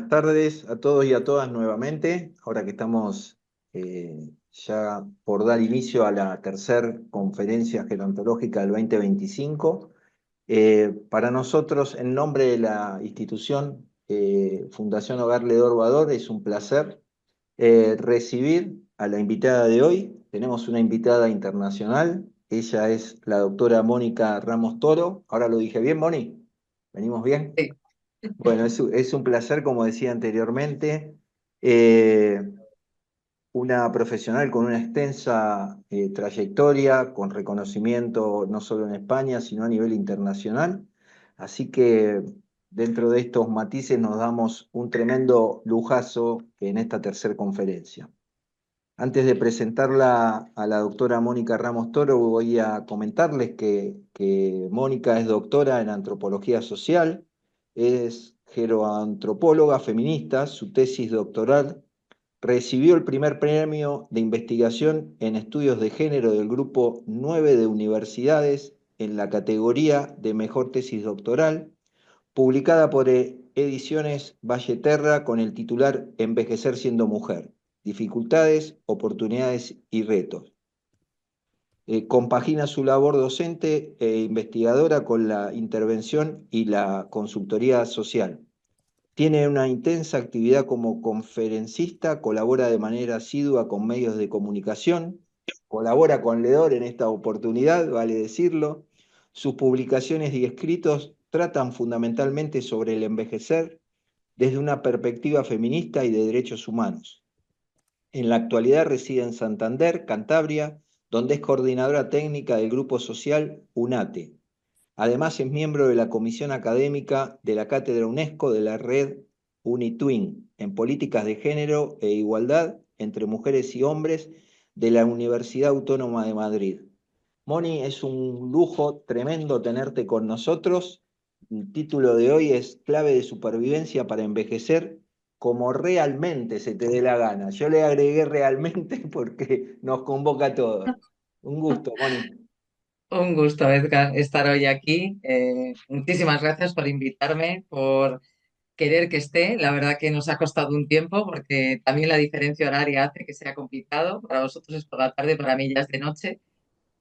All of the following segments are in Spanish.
Buenas tardes a todos y a todas nuevamente. Ahora que estamos ya por dar inicio a la tercera conferencia gerontológica del 2025, para nosotros, en nombre de la institución Fundación Hogar Ledor Bador, es un placer recibir a la invitada de hoy. Tenemos una invitada internacional. Ella es la doctora Mónica Ramos Toro. Ahora lo dije bien, Moni. ¿Venimos bien? Sí. Bueno, es un placer, como decía anteriormente, eh, una profesional con una extensa trayectoria, con reconocimiento no solo en España, sino a nivel internacional. Así que dentro de estos matices nos damos un tremendo lujazo en esta tercera conferencia. Antes de presentarla a la doctora Mónica Ramos Toro, voy a comentarles que Mónica es doctora en antropología social, es geroantropóloga feminista, su tesis doctoral recibió el primer premio de investigación en estudios de género del grupo 9 de universidades en la categoría de mejor tesis doctoral, publicada por Ediciones Valleterra con el titular Envejecer siendo mujer, dificultades, oportunidades y retos. Compagina su labor docente e investigadora con la intervención y la consultoría social. Tiene una intensa actividad como conferencista, colabora de manera asidua con medios de comunicación, colabora con Ledor en esta oportunidad, vale decirlo. Sus publicaciones y escritos tratan fundamentalmente sobre el envejecer desde una perspectiva feminista y de derechos humanos. En la actualidad reside en Santander, Cantabria, donde es coordinadora técnica del grupo social UNATE. Además, es miembro de la Comisión Académica de la Cátedra UNESCO de la Red UNITWIN en Políticas de Género e Igualdad entre Mujeres y Hombres de la Universidad Autónoma de Madrid. Moni, es un lujo tremendo tenerte con nosotros. El título de hoy es Clave de supervivencia para envejecer como realmente se te dé la gana. Yo le agregué realmente porque nos convoca a todos. Un gusto, Moni. Un gusto, Edgar, estar hoy aquí. Muchísimas gracias por invitarme, por querer que esté. La verdad que nos ha costado un tiempo porque también la diferencia horaria hace que sea complicado. Para vosotros es por la tarde, para mí ya es de noche.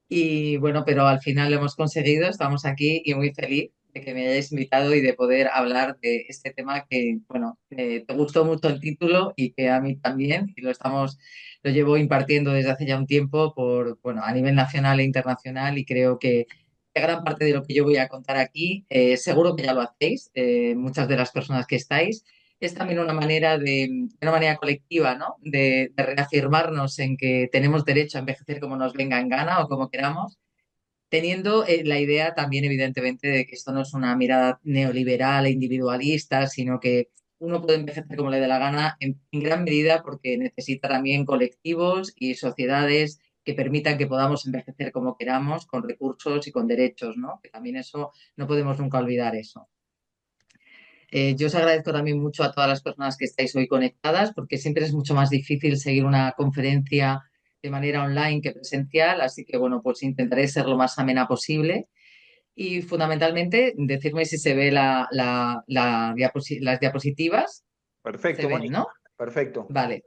Y bueno, pero al final lo hemos conseguido, estamos aquí y muy feliz de que me hayáis invitado y de poder hablar de este tema que, bueno, te gustó mucho el título y que a mí también, y lo llevo impartiendo desde hace ya un tiempo por, bueno, a nivel nacional e internacional y creo que gran parte de lo que yo voy a contar aquí, seguro que ya lo hacéis, muchas de las personas que estáis. Es también una manera colectiva, ¿no? De reafirmarnos en que tenemos derecho a envejecer como nos venga en gana o como queramos, teniendo la idea también, evidentemente, de que esto no es una mirada neoliberal e individualista, sino que uno puede envejecer como le dé la gana en gran medida porque necesita también colectivos y sociedades que permitan que podamos envejecer como queramos, con recursos y con derechos, ¿no? Que también eso, no podemos nunca olvidar eso. Yo os agradezco también mucho a todas las personas que estáis hoy conectadas, porque siempre es mucho más difícil seguir una conferencia de manera online que presencial, así que bueno, pues intentaré ser lo más amena posible. Y fundamentalmente, decirme si se ve las diapositivas. Se Perfecto, ven, Moni. ¿no? Perfecto. Vale.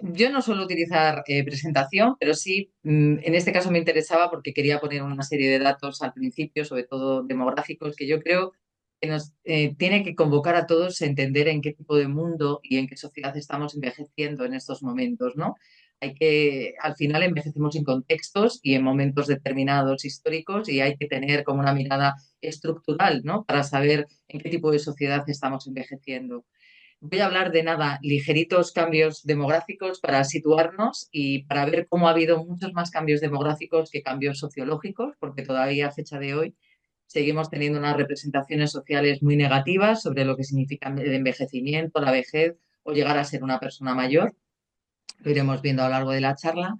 Yo no suelo utilizar presentación, pero sí, en este caso me interesaba porque quería poner una serie de datos al principio, sobre todo demográficos, que yo creo que nos tiene que convocar a todos a entender en qué tipo de mundo y en qué sociedad estamos envejeciendo en estos momentos, ¿no? Al final envejecemos en contextos y en momentos determinados históricos y hay que tener como una mirada estructural, ¿no? Para saber en qué tipo de sociedad estamos envejeciendo. Voy a hablar de nada, ligeritos cambios demográficos para situarnos y para ver cómo ha habido muchos más cambios demográficos que cambios sociológicos, porque todavía a fecha de hoy seguimos teniendo unas representaciones sociales muy negativas sobre lo que significa el envejecimiento, la vejez o llegar a ser una persona mayor. Lo iremos viendo a lo largo de la charla.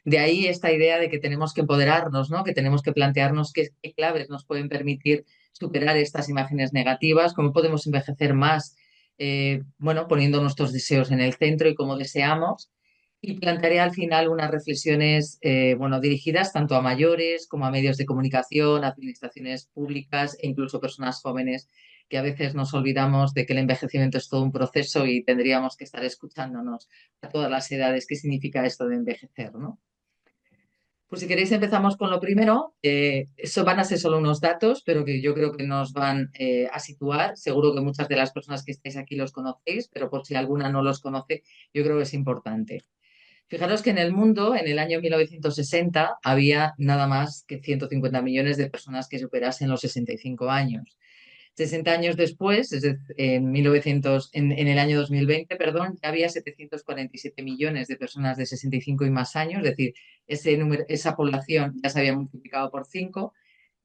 De ahí esta idea de que tenemos que empoderarnos, ¿no? Que tenemos que plantearnos qué claves nos pueden permitir superar estas imágenes negativas, cómo podemos envejecer más, bueno, poniendo nuestros deseos en el centro y cómo deseamos. Y plantearé al final unas reflexiones, bueno, dirigidas tanto a mayores como a medios de comunicación, administraciones públicas e incluso personas jóvenes que a veces nos olvidamos de que el envejecimiento es todo un proceso y tendríamos que estar escuchándonos a todas las edades qué significa esto de envejecer, ¿no? Pues si queréis empezamos con lo primero. Eso van a ser solo unos datos, pero que yo creo que nos van a situar. Seguro que muchas de las personas que estáis aquí los conocéis, pero por si alguna no los conoce, yo creo que es importante. Fijaros que en el mundo, en el año 1960, había nada más que 150 millones de personas que superasen los 65 años. 60 años después, es decir, en el año 2020, perdón, ya había 747 millones de personas de 65 y más años, es decir, esa población ya se había multiplicado por 5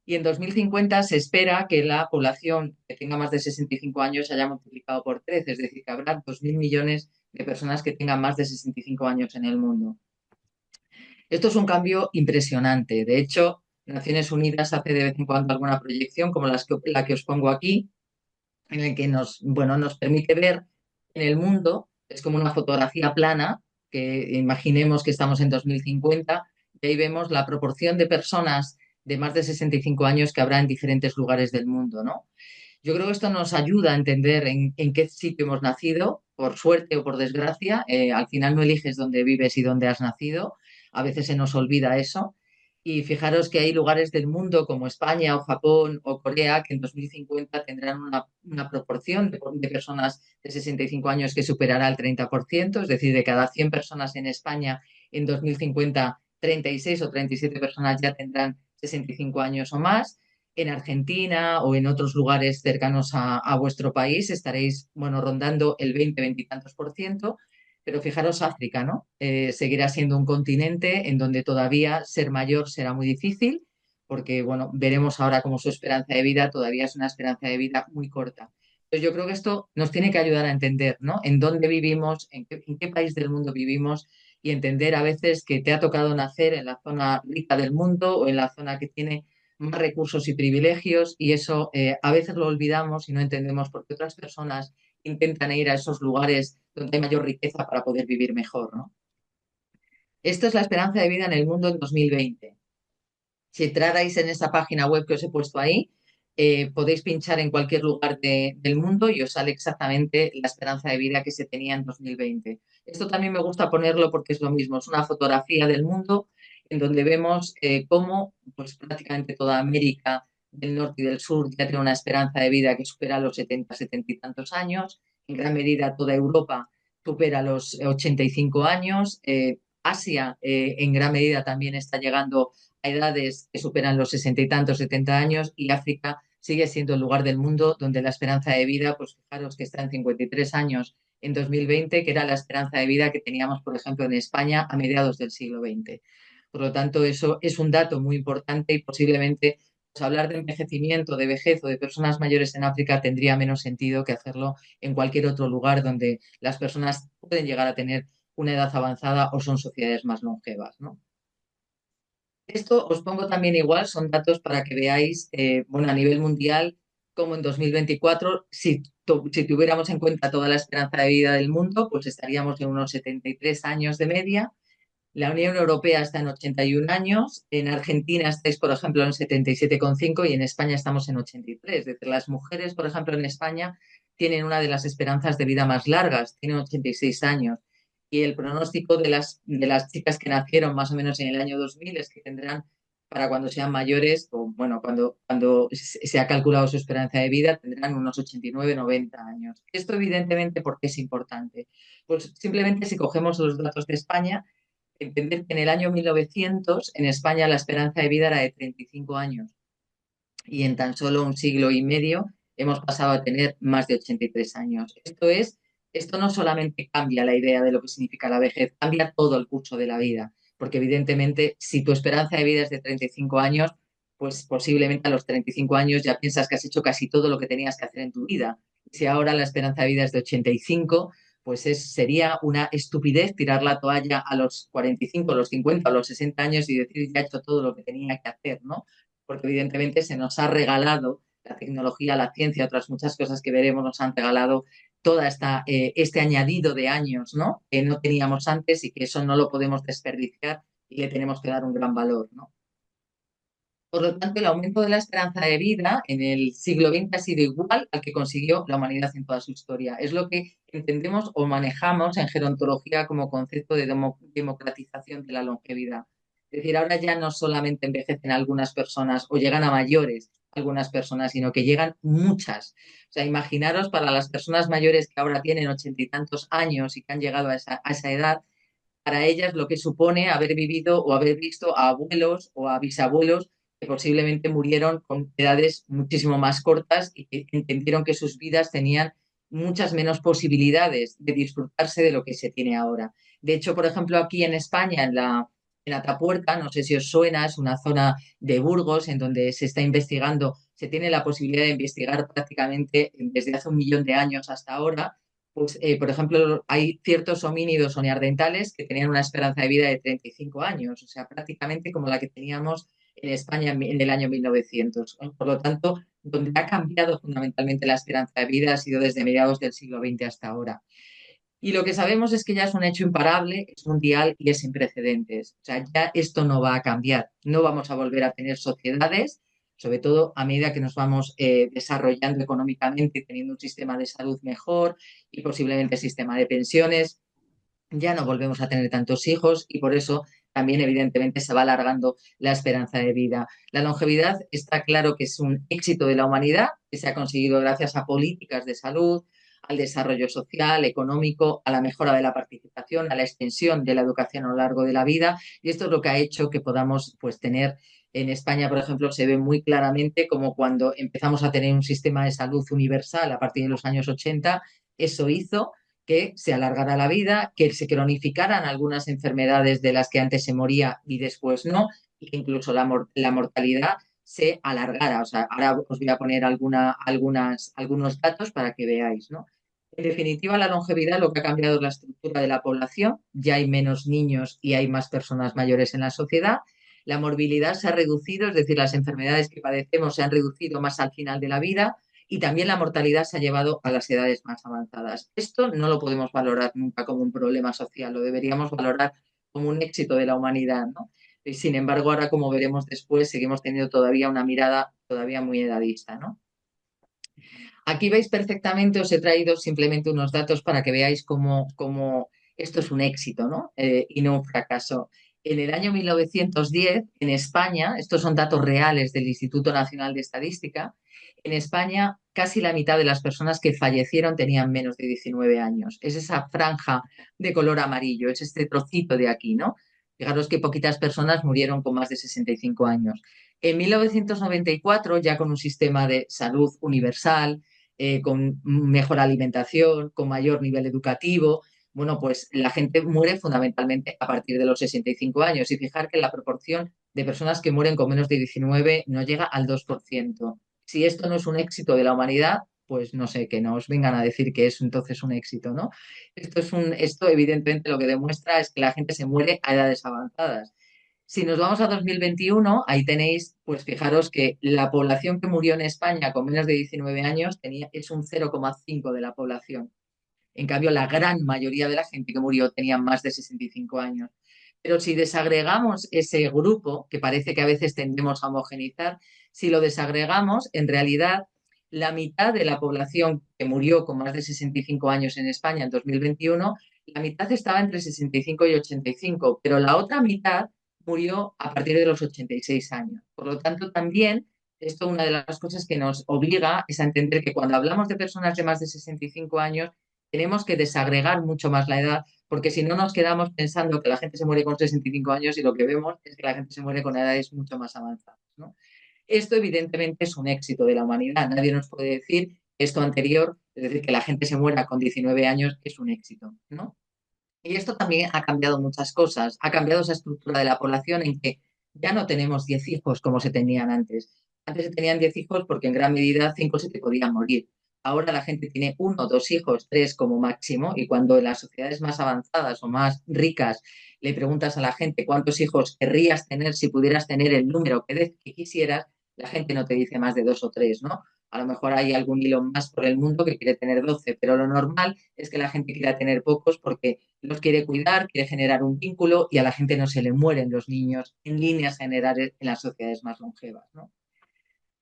y en 2050 se espera que la población que tenga más de 65 años se haya multiplicado por 13, es decir, que habrá 2.000 millones de personas que tengan más de 65 años en el mundo. Esto es un cambio impresionante. De hecho, Naciones Unidas hace de vez en cuando alguna proyección, como la que os pongo aquí, en el que nos permite ver en el mundo, es como una fotografía plana, que imaginemos que estamos en 2050, y ahí vemos la proporción de personas de más de 65 años que habrá en diferentes lugares del mundo, ¿no? Yo creo que esto nos ayuda a entender en qué sitio hemos nacido, por suerte o por desgracia. Al final no eliges dónde vives y dónde has nacido. A veces se nos olvida eso. Y fijaros que hay lugares del mundo como España o Japón o Corea que en 2050 tendrán una proporción de personas de 65 años que superará el 30%, es decir, de cada 100 personas en España en 2050, 36 o 37 personas ya tendrán 65 años o más. En Argentina o en otros lugares cercanos a vuestro país estaréis, bueno, rondando el 20 y tantos por ciento, pero fijaros África, ¿no? Seguirá siendo un continente en donde todavía ser mayor será muy difícil, porque, bueno, veremos ahora cómo su esperanza de vida todavía es una esperanza de vida muy corta. Entonces yo creo que esto nos tiene que ayudar a entender, ¿no? En dónde vivimos, en qué país del mundo vivimos y entender a veces que te ha tocado nacer en la zona rica del mundo o en la zona que tiene más recursos y privilegios y eso a veces lo olvidamos y no entendemos por qué otras personas intentan ir a esos lugares donde hay mayor riqueza para poder vivir mejor, ¿no? Esto es la esperanza de vida en el mundo en 2020. Si entrarais en esa página web que os he puesto ahí, podéis pinchar en cualquier lugar del mundo y os sale exactamente la esperanza de vida que se tenía en 2020. Esto también me gusta ponerlo porque es lo mismo, es una fotografía del mundo en donde vemos cómo pues, prácticamente toda América del norte y del sur ya tiene una esperanza de vida que supera los 70, 70 y tantos años. En gran medida toda Europa supera los 85 años. Asia en gran medida también está llegando a edades que superan los 60 y tantos, 70 años, y África sigue siendo el lugar del mundo donde la esperanza de vida, pues fijaros que está en 53 años en 2020, que era la esperanza de vida que teníamos, por ejemplo, en España a mediados del siglo XX. Por lo tanto, eso es un dato muy importante y posiblemente pues, hablar de envejecimiento, de vejez o de personas mayores en África tendría menos sentido que hacerlo en cualquier otro lugar donde las personas pueden llegar a tener una edad avanzada o son sociedades más longevas, ¿no? Esto os pongo también igual, son datos para que veáis, bueno, a nivel mundial, como en 2024, si tuviéramos en cuenta toda la esperanza de vida del mundo, pues estaríamos en unos 73 años de media. La Unión Europea está en 81 años, en Argentina estáis, por ejemplo, en 77,5 y en España estamos en 83. Es decir, las mujeres, por ejemplo, en España tienen una de las esperanzas de vida más largas, tienen 86 años. Y el pronóstico de las chicas que nacieron más o menos en el año 2000 es que tendrán, para cuando sean mayores, o bueno, cuando se ha calculado su esperanza de vida, tendrán unos 89, 90 años. Esto evidentemente, ¿por qué es importante? Pues simplemente si cogemos los datos de España, entender que en el año 1900 en España la esperanza de vida era de 35 años y en tan solo un siglo y medio hemos pasado a tener más de 83 años. Esto no solamente cambia la idea de lo que significa la vejez, cambia todo el curso de la vida, porque evidentemente si tu esperanza de vida es de 35 años, pues posiblemente a los 35 años ya piensas que has hecho casi todo lo que tenías que hacer en tu vida. Si ahora la esperanza de vida es de 85, pues sería una estupidez tirar la toalla a los 45, los 50 o los 60 años y decir ya he hecho todo lo que tenía que hacer, ¿no? Porque evidentemente se nos ha regalado la tecnología, la ciencia, otras muchas cosas que veremos, nos han regalado toda este añadido de años, ¿no? Que no teníamos antes y que eso no lo podemos desperdiciar y le tenemos que dar un gran valor, ¿no? Por lo tanto, el aumento de la esperanza de vida en el siglo XX ha sido igual al que consiguió la humanidad en toda su historia. Es lo que entendemos o manejamos en gerontología como concepto de democratización de la longevidad. Es decir, ahora ya no solamente envejecen algunas personas o llegan a mayores algunas personas, sino que llegan muchas. O sea, imaginaros para las personas mayores que ahora tienen 80 y tantos años y que han llegado a esa edad, para ellas lo que supone haber vivido o haber visto a abuelos o a bisabuelos que posiblemente murieron con edades muchísimo más cortas y que entendieron que sus vidas tenían muchas menos posibilidades de disfrutarse de lo que se tiene ahora. De hecho, por ejemplo, aquí en España, en Atapuerca, no sé si os suena, es una zona de Burgos en donde se está investigando, se tiene la posibilidad de investigar prácticamente desde hace 1 millón de años hasta ahora. Pues, por ejemplo, hay ciertos homínidos o neandertales que tenían una esperanza de vida de 35 años, o sea, prácticamente como la que teníamos en España en el año 1900. Por lo tanto, donde ha cambiado fundamentalmente la esperanza de vida ha sido desde mediados del siglo XX hasta ahora. Y lo que sabemos es que ya es un hecho imparable, es mundial y es sin precedentes. O sea, ya esto no va a cambiar. No vamos a volver a tener sociedades, sobre todo a medida que nos vamos desarrollando económicamente y teniendo un sistema de salud mejor y posiblemente sistema de pensiones. Ya no volvemos a tener tantos hijos y por eso también evidentemente se va alargando la esperanza de vida. La longevidad está claro que es un éxito de la humanidad que se ha conseguido gracias a políticas de salud, al desarrollo social, económico, a la mejora de la participación, a la extensión de la educación a lo largo de la vida. Y esto es lo que ha hecho que podamos pues, tener en España, por ejemplo, se ve muy claramente como cuando empezamos a tener un sistema de salud universal a partir de los años 80, eso hizo que se alargara la vida, que se cronificaran algunas enfermedades de las que antes se moría y después no, y que incluso la mortalidad se alargara. O sea, ahora os voy a poner algunos datos para que veáis, ¿no? En definitiva, la longevidad lo que ha cambiado es la estructura de la población, ya hay menos niños y hay más personas mayores en la sociedad. La morbilidad se ha reducido, es decir, las enfermedades que padecemos se han reducido más al final de la vida y también la mortalidad se ha llevado a las edades más avanzadas. Esto no lo podemos valorar nunca como un problema social, lo deberíamos valorar como un éxito de la humanidad, ¿no? Y sin embargo, ahora, como veremos después, seguimos teniendo todavía una mirada todavía muy edadista, ¿no? Aquí veis perfectamente, os he traído simplemente unos datos para que veáis cómo esto es un éxito, ¿no? Y no un fracaso. En el año 1910, en España, estos son datos reales del Instituto Nacional de Estadística, en España casi la mitad de las personas que fallecieron tenían menos de 19 años. Es esa franja de color amarillo, es este trocito de aquí, ¿no? Fijaros que poquitas personas murieron con más de 65 años. En 1994, ya con un sistema de salud universal, con mejor alimentación, con mayor nivel educativo, bueno, pues la gente muere fundamentalmente a partir de los 65 años. Y fijar que la proporción de personas que mueren con menos de 19 no llega al 2%. Si esto no es un éxito de la humanidad, pues no sé, que nos vengan a decir que es entonces un éxito, ¿no? Esto evidentemente lo que demuestra es que la gente se muere a edades avanzadas. Si nos vamos a 2021, ahí tenéis, pues fijaros que la población que murió en España con menos de 19 años es un 0,5 de la población. En cambio, la gran mayoría de la gente que murió tenía más de 65 años. Pero si desagregamos ese grupo, que parece que a veces tendemos a homogenizar, si lo desagregamos, en realidad la mitad de la población que murió con más de 65 años en España en 2021, la mitad estaba entre 65 y 85, pero la otra mitad murió a partir de los 86 años. Por lo tanto, también esto una de las cosas que nos obliga es a entender que cuando hablamos de personas de más de 65 años, tenemos que desagregar mucho más la edad, porque si no nos quedamos pensando que la gente se muere con 65 años y lo que vemos es que la gente se muere con edades mucho más avanzadas, ¿no? Esto evidentemente es un éxito de la humanidad. Nadie nos puede decir que esto anterior, es decir, que la gente se muera con 19 años, es un éxito, ¿no? Y esto también ha cambiado muchas cosas. Ha cambiado esa estructura de la población en que ya no tenemos 10 hijos como se tenían antes. Antes se tenían 10 hijos porque en gran medida 5 se te podían morir. Ahora la gente tiene uno, dos hijos, tres como máximo, y cuando en las sociedades más avanzadas o más ricas le preguntas a la gente cuántos hijos querrías tener si pudieras tener el número que quisieras, la gente no te dice más de dos o tres, ¿no? A lo mejor hay algún hilo más por el mundo que quiere tener 12, pero lo normal es que la gente quiera tener pocos porque los quiere cuidar, quiere generar un vínculo y a la gente no se le mueren los niños en líneas generales en las sociedades más longevas, ¿no?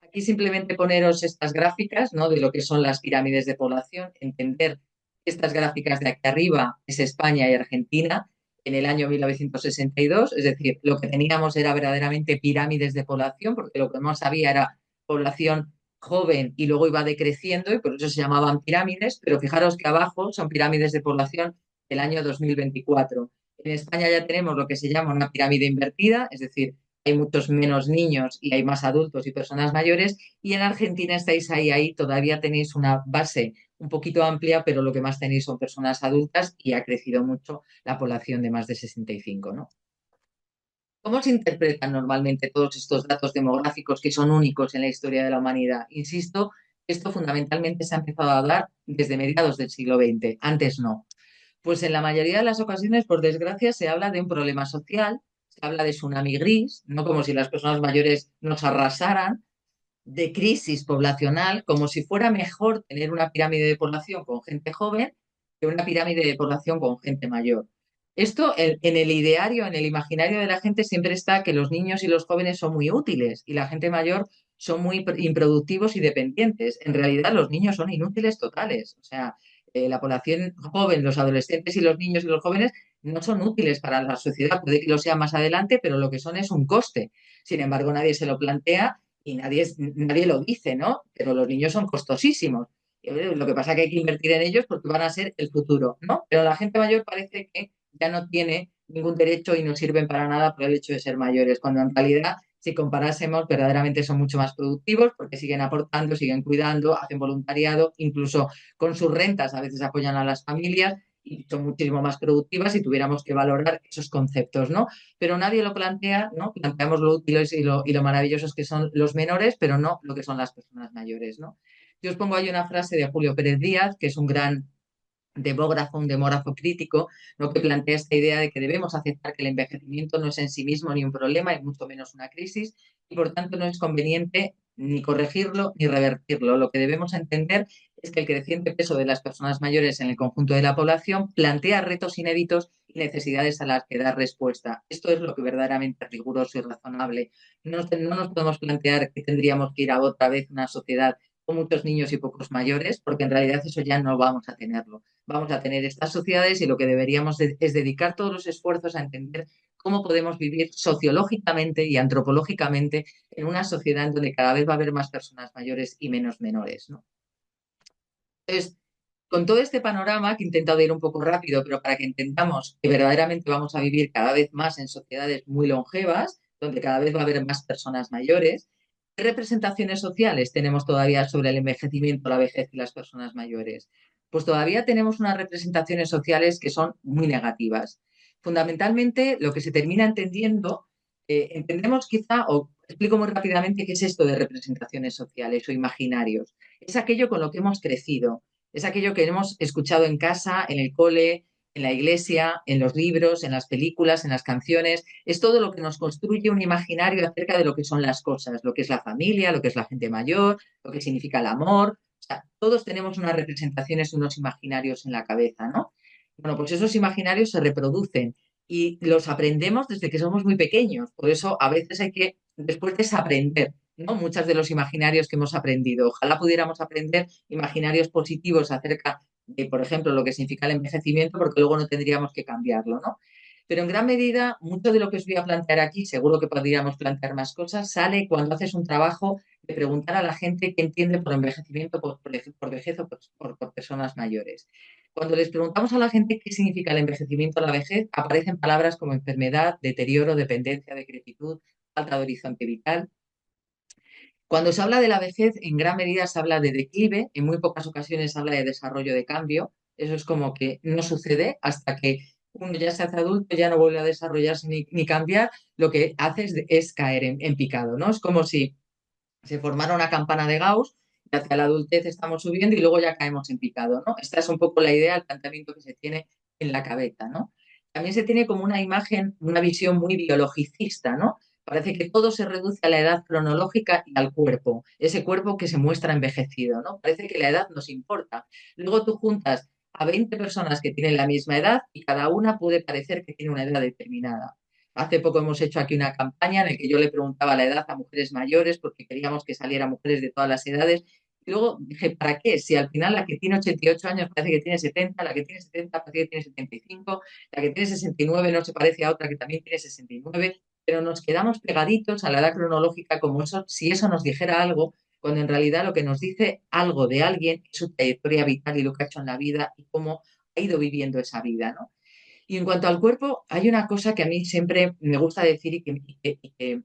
Aquí simplemente poneros estas gráficas, ¿no? De lo que son las pirámides de población, entender que estas gráficas de aquí arriba es España y Argentina en el año 1962, es decir, lo que teníamos era verdaderamente pirámides de población, porque lo que más había era población joven y luego iba decreciendo y por eso se llamaban pirámides, pero fijaros que abajo son pirámides de población del año 2024. En España ya tenemos lo que se llama una pirámide invertida, es decir, hay muchos menos niños y hay más adultos y personas mayores. Y en Argentina estáis ahí, todavía tenéis una base un poquito amplia, pero lo que más tenéis son personas adultas y ha crecido mucho la población de más de 65, ¿no? ¿Cómo se interpretan normalmente todos estos datos demográficos que son únicos en la historia de la humanidad? Insisto, esto fundamentalmente se ha empezado a dar desde mediados del siglo XX, antes no. Pues en la mayoría de las ocasiones, por desgracia, se habla de un problema social, se habla de tsunami gris, no como si las personas mayores nos arrasaran, de crisis poblacional, como si fuera mejor tener una pirámide de población con gente joven que una pirámide de población con gente mayor. Esto en el ideario, en el imaginario de la gente siempre está que los niños y los jóvenes son muy útiles y la gente mayor son muy improductivos y dependientes. En realidad los niños son inútiles totales. O sea, la población joven, los adolescentes y los niños y los jóvenes no son útiles para la sociedad. Puede que lo sea más adelante, pero lo que son es un coste. Sin embargo, nadie se lo plantea y nadie lo dice, ¿no? Pero los niños son costosísimos. Lo que pasa es que hay que invertir en ellos porque van a ser el futuro, ¿no? Pero la gente mayor parece que ya no tiene ningún derecho y no sirven para nada por el hecho de ser mayores, cuando en realidad, si comparásemos, verdaderamente son mucho más productivos porque siguen aportando, siguen cuidando, hacen voluntariado, incluso con sus rentas a veces apoyan a las familias y son muchísimo más productivas si tuviéramos que valorar esos conceptos, ¿no? Pero nadie lo plantea, ¿no? Planteamos lo útiles y lo maravillosos que son los menores, pero no lo que son las personas mayores, ¿no? Yo os pongo ahí una frase de Julio Pérez Díaz, que es un gran demógrafo, un demógrafo crítico, ¿no? Que plantea esta idea de que debemos aceptar que el envejecimiento no es en sí mismo ni un problema y mucho menos una crisis y por tanto no es conveniente ni corregirlo ni revertirlo. Lo que debemos entender es que el creciente peso de las personas mayores en el conjunto de la población plantea retos inéditos y necesidades a las que dar respuesta. Esto es lo que verdaderamente es riguroso y razonable. No nos podemos plantear que tendríamos que ir a otra vez una sociedad con muchos niños y pocos mayores, porque en realidad eso ya no vamos a tenerlo. Vamos a tener estas sociedades y lo que deberíamos es dedicar todos los esfuerzos a entender cómo podemos vivir sociológicamente y antropológicamente en una sociedad en donde cada vez va a haber más personas mayores y menos menores, ¿no? Entonces, con todo este panorama, que he intentado ir un poco rápido, pero para que entendamos que verdaderamente vamos a vivir cada vez más en sociedades muy longevas, donde cada vez va a haber más personas mayores, ¿qué representaciones sociales tenemos todavía sobre el envejecimiento, la vejez y las personas mayores? Pues todavía tenemos unas representaciones sociales que son muy negativas. Fundamentalmente, lo que se termina entendiendo, entendemos quizá, o explico muy rápidamente qué es esto de representaciones sociales o imaginarios. Es aquello con lo que hemos crecido, es aquello que hemos escuchado en casa, en el cole, en la iglesia, en los libros, en las películas, en las canciones. Es todo lo que nos construye un imaginario acerca de lo que son las cosas, lo que es la familia, lo que es la gente mayor, lo que significa el amor. O sea, todos tenemos unas representaciones, unos imaginarios en la cabeza, ¿no? Bueno, pues esos imaginarios se reproducen y los aprendemos desde que somos muy pequeños. Por eso a veces hay que después desaprender, ¿no? Muchos de los imaginarios que hemos aprendido. Ojalá pudiéramos aprender imaginarios positivos acerca de, por ejemplo, lo que significa el envejecimiento, porque luego no tendríamos que cambiarlo, ¿no? Pero en gran medida, mucho de lo que os voy a plantear aquí, seguro que podríamos plantear más cosas, sale cuando haces un trabajo de preguntar a la gente qué entiende por envejecimiento, por vejez o por personas mayores. Cuando les preguntamos a la gente qué significa el envejecimiento o la vejez, aparecen palabras como enfermedad, deterioro, dependencia, decrepitud, falta de horizonte vital. Cuando se habla de la vejez, en gran medida se habla de declive, en muy pocas ocasiones se habla de desarrollo de cambio. Eso es como que no sucede hasta que uno ya se hace adulto, ya no vuelve a desarrollarse ni cambiar, lo que hace es caer en picado, ¿no? Es como si se formara una campana de Gauss y hacia la adultez estamos subiendo y luego ya caemos en picado, ¿no? Esta es un poco la idea, el planteamiento que se tiene en la cabeza, ¿no? También se tiene como una imagen, una visión muy biologicista, ¿no? Parece que todo se reduce a la edad cronológica y al cuerpo, ese cuerpo que se muestra envejecido, ¿no? Parece que la edad nos importa. Luego tú juntas a 20 personas que tienen la misma edad y cada una puede parecer que tiene una edad determinada. Hace poco hemos hecho aquí una campaña en la que yo le preguntaba la edad a mujeres mayores porque queríamos que salieran mujeres de todas las edades. Y luego dije, ¿para qué? Si al final la que tiene 88 años parece que tiene 70, la que tiene 70 parece que tiene 75, la que tiene 69 no se parece a otra que también tiene 69, pero nos quedamos pegaditos a la edad cronológica como eso, si eso nos dijera algo, cuando en realidad lo que nos dice algo de alguien es su trayectoria vital y lo que ha hecho en la vida y cómo ha ido viviendo esa vida, ¿no? Y en cuanto al cuerpo, hay una cosa que a mí siempre me gusta decir y que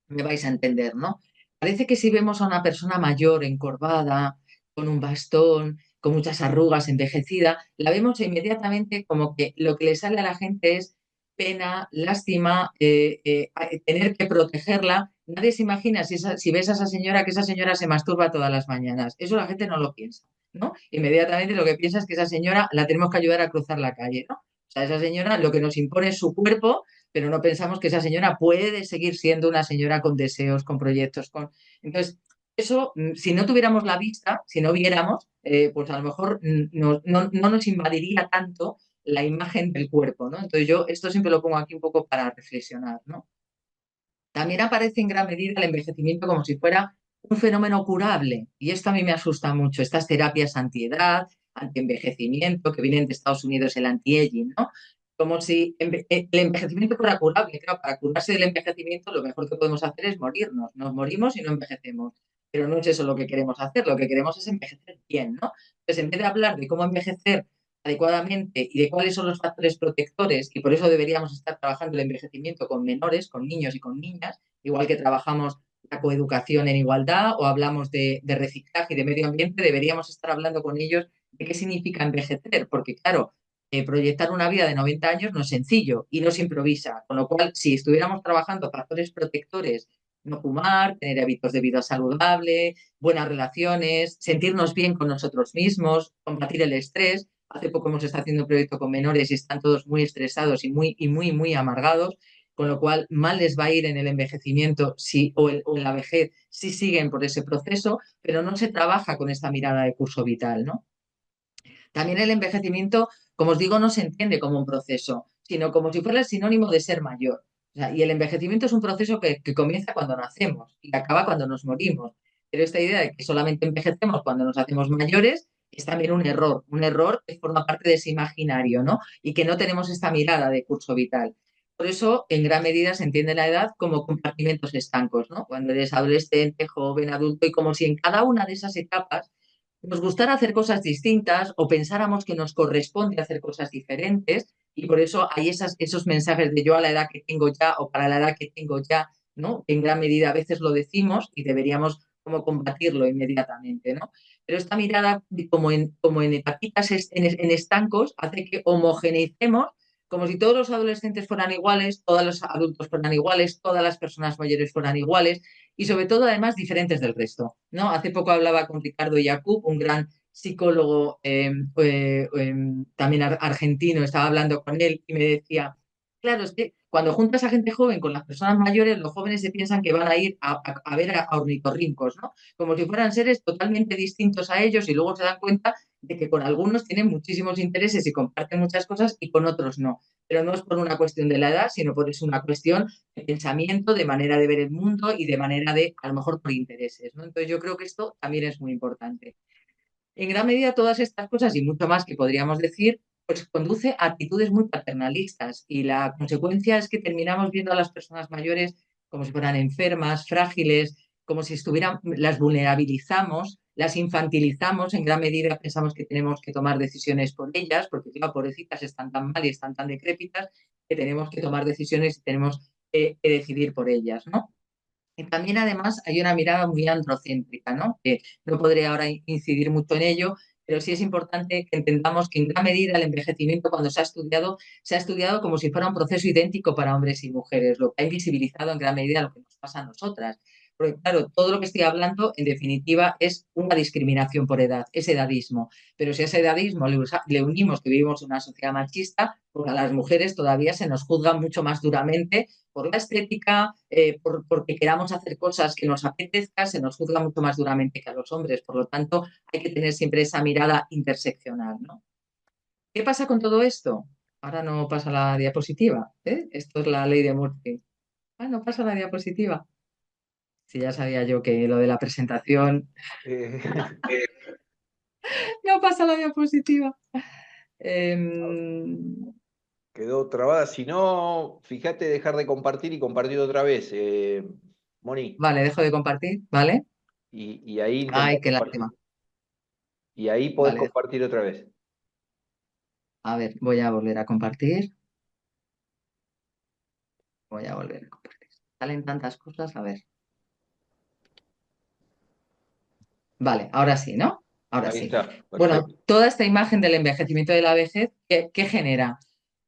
me vais a entender, ¿no? Parece que si vemos a una persona mayor, encorvada, con un bastón, con muchas arrugas, envejecida, la vemos inmediatamente como que lo que le sale a la gente es pena, lástima, tener que protegerla. Nadie se imagina si ves a esa señora que esa señora se masturba todas las mañanas. Eso la gente no lo piensa, ¿no? Inmediatamente lo que piensa es que esa señora la tenemos que ayudar a cruzar la calle, ¿no? O sea, esa señora lo que nos impone es su cuerpo, pero no pensamos que esa señora puede seguir siendo una señora con deseos, con proyectos, con... Entonces, eso, si no tuviéramos la vista, si no viéramos, pues a lo mejor no nos invadiría tanto la imagen del cuerpo, ¿no? Entonces yo esto siempre lo pongo aquí un poco para reflexionar, ¿no? También aparece en gran medida el envejecimiento como si fuera un fenómeno curable, y esto a mí me asusta mucho, estas terapias antiedad, antienvejecimiento, que vienen de Estados Unidos, el anti-aging, ¿no? Como si el envejecimiento fuera curable. Claro, para curarse del envejecimiento lo mejor que podemos hacer es morirnos. Nos morimos y no envejecemos. Pero no es eso lo que queremos hacer, lo que queremos es envejecer bien, ¿no? Entonces, en vez de hablar de cómo envejecer adecuadamente y de cuáles son los factores protectores, y por eso deberíamos estar trabajando el envejecimiento con menores, con niños y con niñas, igual que trabajamos la coeducación en igualdad o hablamos de reciclaje y de medio ambiente, deberíamos estar hablando con ellos de qué significa envejecer, porque claro, proyectar una vida de 90 años no es sencillo y no se improvisa, con lo cual si estuviéramos trabajando factores protectores, no fumar, tener hábitos de vida saludable, buenas relaciones, sentirnos bien con nosotros mismos, combatir el estrés. Hace poco hemos estado haciendo un proyecto con menores y están todos muy estresados y muy amargados, con lo cual mal les va a ir en el envejecimiento o en la vejez si siguen por ese proceso, pero no se trabaja con esta mirada de curso vital, ¿no? También el envejecimiento, como os digo, no se entiende como un proceso, sino como si fuera el sinónimo de ser mayor. O sea, y el envejecimiento es un proceso que comienza cuando nacemos y que acaba cuando nos morimos. Pero esta idea de que solamente envejecemos cuando nos hacemos mayores es también un error que forma parte de ese imaginario, ¿no? Y que no tenemos esta mirada de curso vital. Por eso, en gran medida, se entiende la edad como compartimentos estancos, ¿no? Cuando eres adolescente, joven, adulto, y como si en cada una de esas etapas nos gustara hacer cosas distintas o pensáramos que nos corresponde hacer cosas diferentes y por eso hay esos mensajes de yo a la edad que tengo ya o para la edad que tengo ya, ¿no? En gran medida a veces lo decimos y deberíamos como combatirlo inmediatamente, ¿no? Pero esta mirada como en etapitas, en estancos, hace que homogeneicemos como si todos los adolescentes fueran iguales, todos los adultos fueran iguales, todas las personas mayores fueran iguales, y sobre todo además diferentes del resto, ¿no? Hace poco hablaba con Ricardo Yacoub, un gran psicólogo también argentino, estaba hablando con él y me decía, claro, es que cuando juntas a gente joven con las personas mayores, los jóvenes se piensan que van a ir a ver a ornitorrincos, ¿no? Como si fueran seres totalmente distintos a ellos y luego se dan cuenta de que con algunos tienen muchísimos intereses y comparten muchas cosas y con otros no. Pero no es por una cuestión de la edad, sino por es una cuestión de pensamiento, de manera de ver el mundo y de manera de, a lo mejor, por intereses, ¿no? Entonces yo creo que esto también es muy importante. En gran medida todas estas cosas y mucho más que podríamos decir, pues conduce a actitudes muy paternalistas y la consecuencia es que terminamos viendo a las personas mayores como si fueran enfermas, frágiles, como si estuvieran, las vulnerabilizamos, las infantilizamos, en gran medida pensamos que tenemos que tomar decisiones por ellas, porque claro, pobrecitas están tan mal y están tan decrépitas que tenemos que tomar decisiones y tenemos que decidir por ellas, ¿no? Y también además hay una mirada muy androcéntrica, ¿no? Que no podré ahora incidir mucho en ello, pero sí es importante que entendamos que en gran medida el envejecimiento cuando se ha estudiado como si fuera un proceso idéntico para hombres y mujeres, lo que ha invisibilizado en gran medida lo que nos pasa a nosotras. Porque claro, todo lo que estoy hablando en definitiva es una discriminación por edad, es edadismo. Pero si a ese edadismo le unimos que vivimos en una sociedad machista, pues a las mujeres todavía se nos juzga mucho más duramente por la estética, porque queramos hacer cosas que nos apetezca, se nos juzga mucho más duramente que a los hombres. Por lo tanto, hay que tener siempre esa mirada interseccional, ¿no? ¿Qué pasa con todo esto? Ahora no pasa la diapositiva, ¿eh? Esto es la ley de Murphy. Ah, no pasa la diapositiva. Si ya sabía yo que lo de la presentación Eh, no pasa la diapositiva. Em, quedó trabada. Si no, fíjate dejar de compartir y compartir otra vez, Moni. vale, dejo de compartir, ¿vale? Y ahí intentá Ay, qué compartir. lástima. Y ahí podés Vale, compartir otra vez. a ver, voy a volver a compartir. Voy a volver a compartir. Salen tantas cosas, a ver. Vale, ahora sí, ¿no? Ahora Ahí sí. está, Bueno, perfecto. toda esta imagen del envejecimiento de la vejez, ¿qué genera?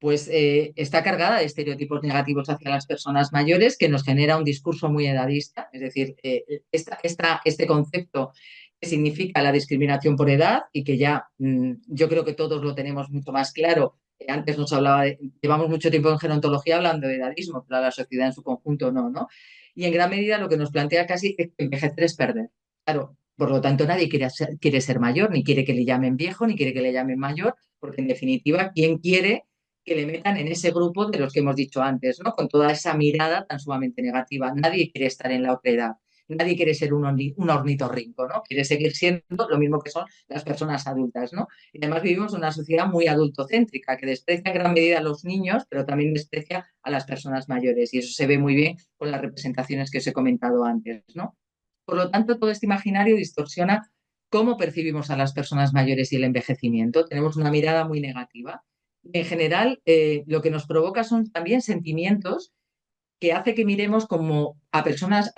Pues está cargada de estereotipos negativos hacia las personas mayores, que nos genera un discurso muy edadista, es decir, este concepto que significa la discriminación por edad y que ya yo creo que todos lo tenemos mucho más claro. Antes nos hablaba llevamos mucho tiempo en gerontología hablando de edadismo, pero a la sociedad en su conjunto no, ¿no? Y en gran medida lo que nos plantea casi es que envejecer es perder. Claro, por lo tanto, nadie quiere ser mayor, ni quiere que le llamen viejo, ni quiere que le llamen mayor, porque en definitiva, ¿quién quiere que le metan en ese grupo de los que hemos dicho antes, ¿no? Con toda esa mirada tan sumamente negativa? Nadie quiere estar en la otra edad. Nadie quiere ser un ornitorrinco, ¿no? Quiere seguir siendo lo mismo que son las personas adultas, ¿no? Y además vivimos en una sociedad muy adultocéntrica, que desprecia en gran medida a los niños, pero también desprecia a las personas mayores. Y eso se ve muy bien con las representaciones que os he comentado antes, ¿no? Por lo tanto, todo este imaginario distorsiona cómo percibimos a las personas mayores y el envejecimiento. Tenemos una mirada muy negativa. En general, lo que nos provoca son también sentimientos que hace que miremos como a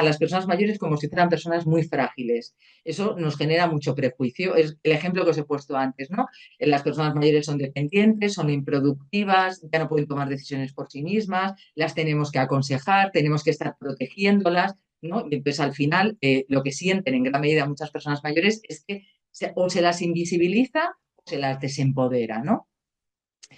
las personas mayores como si fueran personas muy frágiles. Eso nos genera mucho prejuicio. Es el ejemplo que os he puesto antes, ¿no? Las personas mayores son dependientes, son improductivas, ya no pueden tomar decisiones por sí mismas, las tenemos que aconsejar, tenemos que estar protegiéndolas, ¿no? Y entonces al final lo que sienten en gran medida muchas personas mayores es que o se las invisibiliza o se las desempodera, ¿no?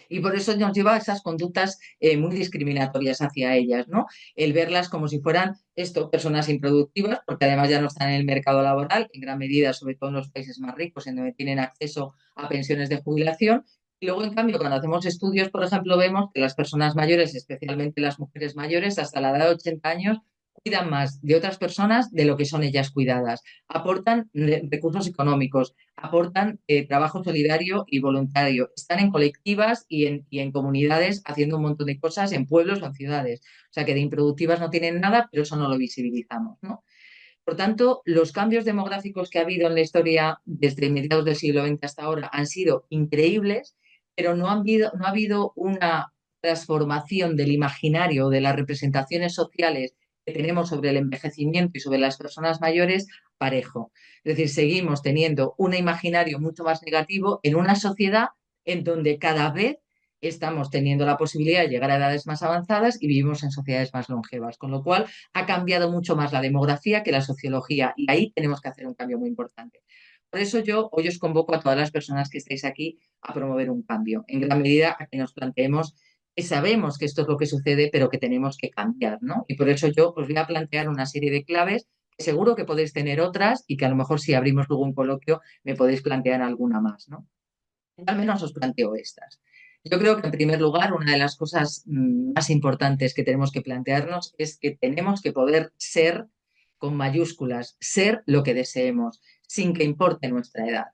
Y por eso nos lleva a esas conductas muy discriminatorias hacia ellas, ¿no? El verlas como si fueran esto, personas improductivas, porque además ya no están en el mercado laboral, en gran medida, sobre todo en los países más ricos, en donde tienen acceso a pensiones de jubilación. Y luego, en cambio, cuando hacemos estudios, por ejemplo, vemos que las personas mayores, especialmente las mujeres mayores, hasta la edad de 80 años, cuidan más de otras personas de lo que son ellas cuidadas. Aportan recursos económicos, aportan trabajo solidario y voluntario, están en colectivas y en comunidades haciendo un montón de cosas en pueblos o en ciudades. O sea que de improductivas no tienen nada, pero eso no lo visibilizamos, ¿no? Por tanto, los cambios demográficos que ha habido en la historia desde mediados del siglo XX hasta ahora han sido increíbles, pero no ha habido una transformación del imaginario, de las representaciones sociales que tenemos sobre el envejecimiento y sobre las personas mayores parejo. Es decir, seguimos teniendo un imaginario mucho más negativo en una sociedad en donde cada vez estamos teniendo la posibilidad de llegar a edades más avanzadas y vivimos en sociedades más longevas, con lo cual ha cambiado mucho más la demografía que la sociología y ahí tenemos que hacer un cambio muy importante. Por eso yo hoy os convoco a todas las personas que estáis aquí a promover un cambio, en gran medida a que nos planteemos que sabemos que esto es lo que sucede, pero que tenemos que cambiar, ¿no? Y por eso yo os voy a plantear una serie de claves, que seguro que podéis tener otras y que a lo mejor si abrimos luego un coloquio me podéis plantear alguna más, ¿no? Al menos os planteo estas. Yo creo que, en primer lugar, una de las cosas más importantes que tenemos que plantearnos es que tenemos que poder ser, con mayúsculas, ser lo que deseemos, sin que importe nuestra edad.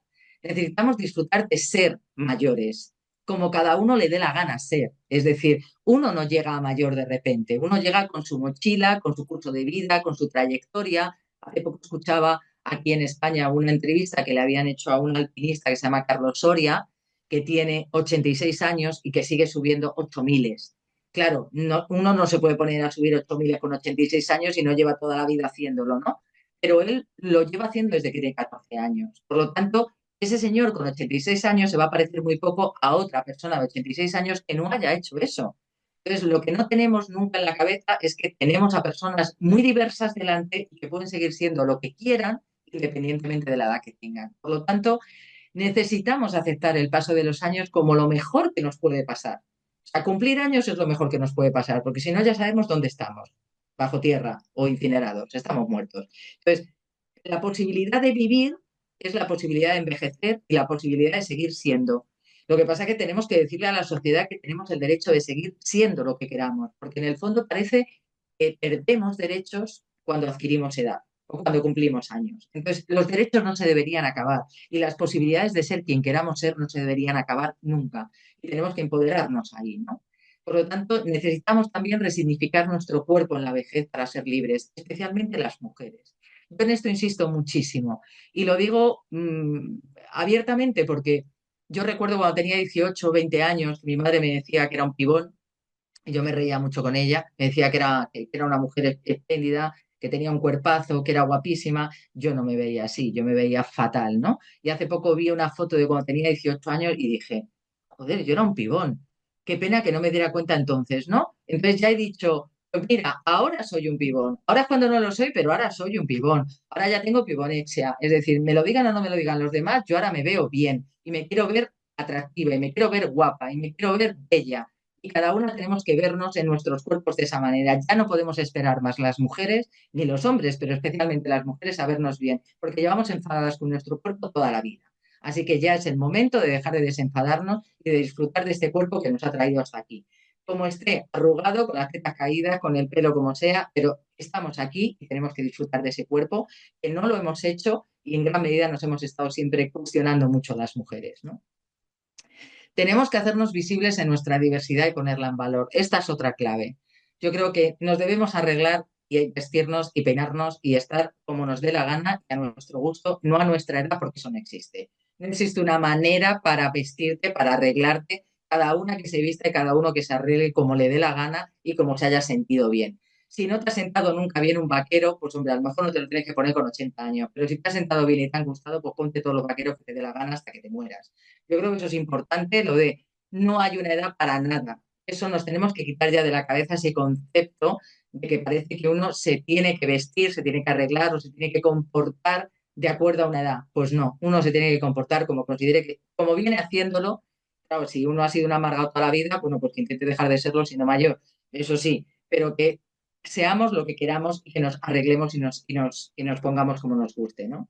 Necesitamos disfrutar de ser mayores, como cada uno le dé la gana ser. Es decir, uno no llega a mayor de repente, uno llega con su mochila, con su curso de vida, con su trayectoria. Hace poco escuchaba aquí en España una entrevista que le habían hecho a un alpinista que se llama Carlos Soria, que tiene 86 años y que sigue subiendo 8 miles. Claro, uno no se puede poner a subir 8 miles con 86 años y no lleva toda la vida haciéndolo, ¿no? Pero él lo lleva haciendo desde que tiene 14 años. Por lo tanto, ese señor con 86 años se va a parecer muy poco a otra persona de 86 años que no haya hecho eso. Entonces, lo que no tenemos nunca en la cabeza es que tenemos a personas muy diversas delante y que pueden seguir siendo lo que quieran independientemente de la edad que tengan. Por lo tanto, necesitamos aceptar el paso de los años como lo mejor que nos puede pasar. A cumplir años es lo mejor que nos puede pasar, porque si no ya sabemos dónde estamos, bajo tierra o incinerados, estamos muertos. Entonces, la posibilidad de vivir es la posibilidad de envejecer y la posibilidad de seguir siendo. Lo que pasa es que tenemos que decirle a la sociedad que tenemos el derecho de seguir siendo lo que queramos, porque en el fondo parece que perdemos derechos cuando adquirimos edad o cuando cumplimos años. Entonces, los derechos no se deberían acabar y las posibilidades de ser quien queramos ser no se deberían acabar nunca. Y tenemos que empoderarnos ahí, ¿no? Por lo tanto, necesitamos también resignificar nuestro cuerpo en la vejez para ser libres, especialmente las mujeres. Yo en esto insisto muchísimo y lo digo abiertamente porque yo recuerdo cuando tenía 18 o 20 años, mi madre me decía que era un pibón y yo me reía mucho con ella, me decía que era una mujer espléndida, que tenía un cuerpazo, que era guapísima, yo no me veía así, yo me veía fatal, ¿no? Y hace poco vi una foto de cuando tenía 18 años y dije, joder, yo era un pibón, qué pena que no me diera cuenta entonces, ¿no? Entonces ya he dicho, pues mira, ahora soy un pibón, ahora es cuando no lo soy, pero ahora soy un pibón, ahora ya tengo pibonexia, es decir, me lo digan o no me lo digan los demás, yo ahora me veo bien y me quiero ver atractiva y me quiero ver guapa y me quiero ver bella y cada una tenemos que vernos en nuestros cuerpos de esa manera. Ya no podemos esperar más las mujeres ni los hombres, pero especialmente las mujeres a vernos bien, porque llevamos enfadadas con nuestro cuerpo toda la vida. Así que ya es el momento de dejar de desenfadarnos y de disfrutar de este cuerpo que nos ha traído hasta aquí. Como esté arrugado, con la teta caída, con el pelo como sea, pero estamos aquí y tenemos que disfrutar de ese cuerpo, que no lo hemos hecho y en gran medida nos hemos estado siempre cuestionando mucho las mujeres, ¿no? Tenemos que hacernos visibles en nuestra diversidad y ponerla en valor. Esta es otra clave. Yo creo que nos debemos arreglar y vestirnos y peinarnos y estar como nos dé la gana y a nuestro gusto, no a nuestra edad, porque eso no existe. No existe una manera para vestirte, para arreglarte, cada una que se vista y cada uno que se arregle como le dé la gana y como se haya sentido bien. Si no te has sentado nunca bien un vaquero, pues hombre, a lo mejor no te lo tienes que poner con 80 años, pero si te has sentado bien y te han gustado, pues ponte todos los vaqueros que te dé la gana hasta que te mueras. Yo creo que eso es importante, lo de no hay una edad para nada. Eso nos tenemos que quitar ya de la cabeza ese concepto de que parece que uno se tiene que vestir, se tiene que arreglar o se tiene que comportar de acuerdo a una edad. Pues no, uno se tiene que comportar como considere que, como viene haciéndolo, claro, si uno ha sido un amargado toda la vida, bueno, pues que intente dejar de serlo siendo mayor, eso sí, pero que seamos lo que queramos y que nos arreglemos y nos pongamos como nos guste, ¿no?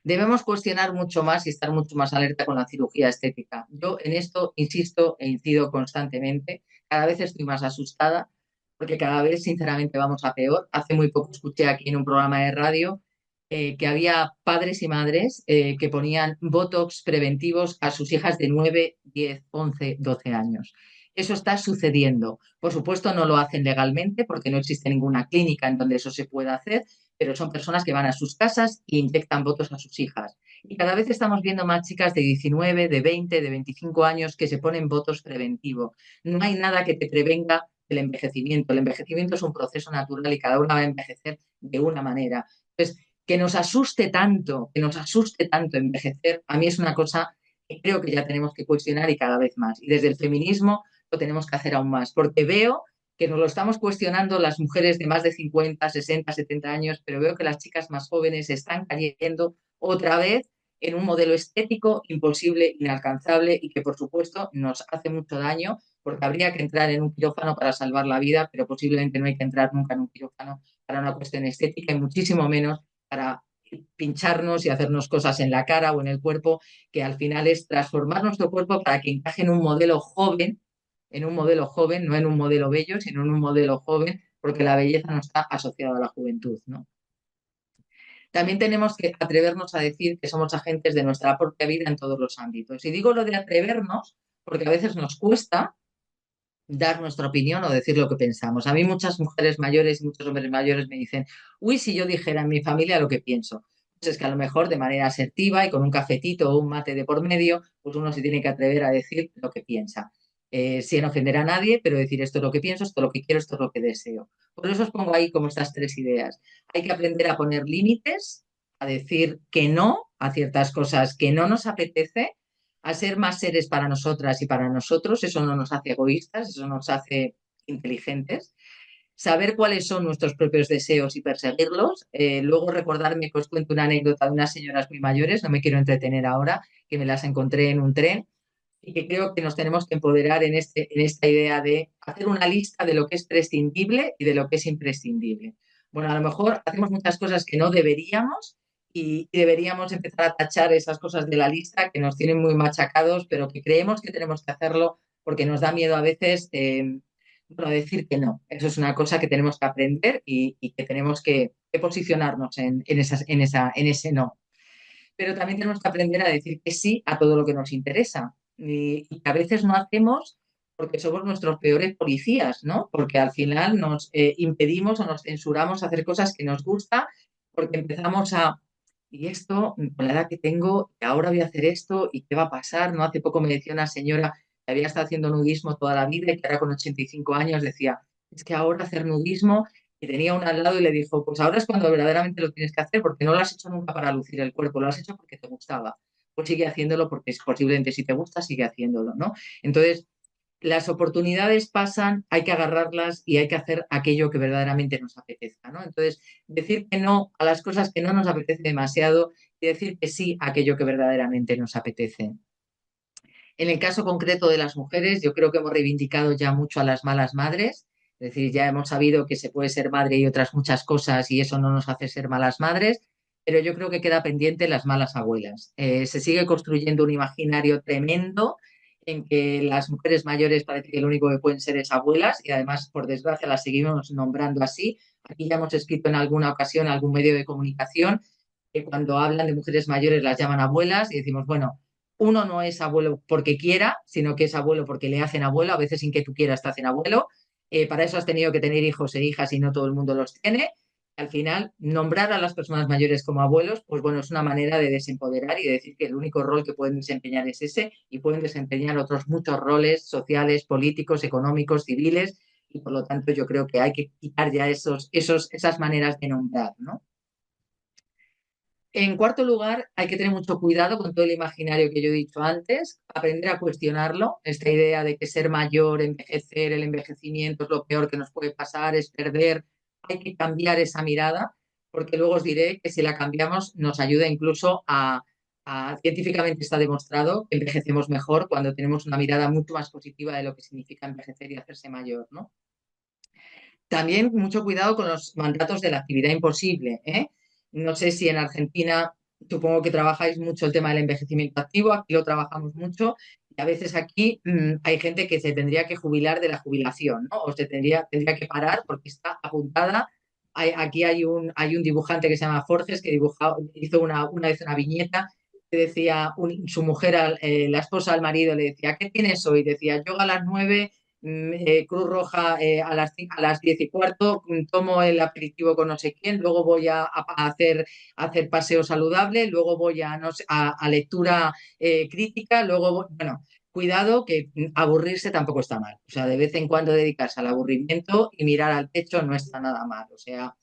Debemos cuestionar mucho más y estar mucho más alerta con la cirugía estética. Yo en esto insisto e incido constantemente. Cada vez estoy más asustada porque cada vez, sinceramente, vamos a peor. Hace muy poco escuché aquí en un programa de radio que había padres y madres que ponían botox preventivos a sus hijas de 9, 10, 11, 12 años. Eso está sucediendo. Por supuesto, no lo hacen legalmente porque no existe ninguna clínica en donde eso se pueda hacer, pero son personas que van a sus casas e inyectan votos a sus hijas. Y cada vez estamos viendo más chicas de 19, de 20, de 25 años que se ponen votos preventivos. No hay nada que te prevenga el envejecimiento. El envejecimiento es un proceso natural y cada una va a envejecer de una manera. Entonces, que nos asuste tanto envejecer, a mí es una cosa que creo que ya tenemos que cuestionar y cada vez más. Y desde el feminismo lo tenemos que hacer aún más, porque veo que nos lo estamos cuestionando las mujeres de más de 50, 60, 70 años, pero veo que las chicas más jóvenes están cayendo otra vez en un modelo estético imposible, inalcanzable y que por supuesto nos hace mucho daño porque habría que entrar en un quirófano para salvar la vida, pero posiblemente no hay que entrar nunca en un quirófano para una cuestión estética y muchísimo menos para pincharnos y hacernos cosas en la cara o en el cuerpo, que al final es transformar nuestro cuerpo para que encaje en un modelo joven, no en un modelo bello, sino en un modelo joven, porque la belleza no está asociada a la juventud, ¿no? También tenemos que atrevernos a decir que somos agentes de nuestra propia vida en todos los ámbitos. Y digo lo de atrevernos porque a veces nos cuesta dar nuestra opinión o decir lo que pensamos. A mí muchas mujeres mayores y muchos hombres mayores me dicen, uy, si yo dijera en mi familia lo que pienso. Pues es que a lo mejor de manera asertiva y con un cafetito o un mate de por medio, pues uno se tiene que atrever a decir lo que piensa. Sin ofender a nadie, pero decir esto es lo que pienso, esto es lo que quiero, esto es lo que deseo. Por eso os pongo ahí como estas tres ideas. Hay que aprender a poner límites, a decir que no a ciertas cosas que no nos apetece, a ser más seres para nosotras y para nosotros. Eso no nos hace egoístas, eso nos hace inteligentes. Saber cuáles son nuestros propios deseos y perseguirlos. Luego recordarme que os cuento una anécdota de unas señoras muy mayores, no me quiero entretener ahora, que me las encontré en un tren y que creo que nos tenemos que empoderar en esta idea de hacer una lista de lo que es prescindible y de lo que es imprescindible. Bueno, a lo mejor hacemos muchas cosas que no deberíamos y deberíamos empezar a tachar esas cosas de la lista que nos tienen muy machacados, pero que creemos que tenemos que hacerlo porque nos da miedo a veces bueno, decir que no. Eso es una cosa que tenemos que aprender y que tenemos que posicionarnos en ese no. Pero también tenemos que aprender a decir que sí a todo lo que nos interesa y que a veces no hacemos porque somos nuestros peores policías, ¿no? Porque al final nos impedimos o nos censuramos a hacer cosas que nos gusta porque empezamos a, y esto, con la edad que tengo, ahora voy a hacer esto y qué va a pasar, ¿no? Hace poco me decía una señora que había estado haciendo nudismo toda la vida y que ahora con 85 años decía, es que ahora hacer nudismo y tenía una al lado y le dijo, pues ahora es cuando verdaderamente lo tienes que hacer porque no lo has hecho nunca para lucir el cuerpo, lo has hecho porque te gustaba. Pues sigue haciéndolo porque es posiblemente si te gusta, sigue haciéndolo, ¿no? Entonces, las oportunidades pasan, hay que agarrarlas y hay que hacer aquello que verdaderamente nos apetezca, ¿no? Entonces, decir que no a las cosas que no nos apetece demasiado y decir que sí a aquello que verdaderamente nos apetece. En el caso concreto de las mujeres, yo creo que hemos reivindicado ya mucho a las malas madres, es decir, ya hemos sabido que se puede ser madre y otras muchas cosas y eso no nos hace ser malas madres, pero yo creo que queda pendiente las malas abuelas. Se sigue construyendo un imaginario tremendo en que las mujeres mayores parece que lo único que pueden ser es abuelas y además, por desgracia, las seguimos nombrando así. Aquí ya hemos escrito en alguna ocasión, en algún medio de comunicación, que cuando hablan de mujeres mayores las llaman abuelas y decimos, bueno, uno no es abuelo porque quiera, sino que es abuelo porque le hacen abuelo, a veces sin que tú quieras te hacen abuelo. Para eso has tenido que tener hijos e hijas y no todo el mundo los tiene. Al final, nombrar a las personas mayores como abuelos, pues bueno, es una manera de desempoderar y de decir que el único rol que pueden desempeñar es ese y pueden desempeñar otros muchos roles sociales, políticos, económicos, civiles y por lo tanto yo creo que hay que quitar ya esas maneras de nombrar, ¿no? En cuarto lugar, hay que tener mucho cuidado con todo el imaginario que yo he dicho antes, aprender a cuestionarlo, esta idea de que ser mayor, envejecer, el envejecimiento es lo peor que nos puede pasar, es perder, hay que cambiar esa mirada, porque luego os diré que si la cambiamos nos ayuda incluso científicamente está demostrado que envejecemos mejor cuando tenemos una mirada mucho más positiva de lo que significa envejecer y hacerse mayor, ¿no? También mucho cuidado con los mandatos de la actividad imposible, ¿eh? No sé si en Argentina, supongo que trabajáis mucho el tema del envejecimiento activo, aquí lo trabajamos mucho y a veces aquí hay gente que se tendría que jubilar de la jubilación, ¿no? O tendría que parar porque está apuntada. Aquí hay un dibujante que se llama Forges que hizo una vez una viñeta que decía, su mujer, la esposa al marido le decía, ¿qué tienes hoy? Decía, yoga a las 9, Cruz Roja a las 10 y cuarto, tomo el aperitivo con no sé quién, luego voy a hacer paseo saludable, luego voy a, no sé, a lectura crítica, luego, bueno, cuidado que aburrirse tampoco está mal. O sea, de vez en cuando dedicarse al aburrimiento y mirar al techo no está nada mal. O sea,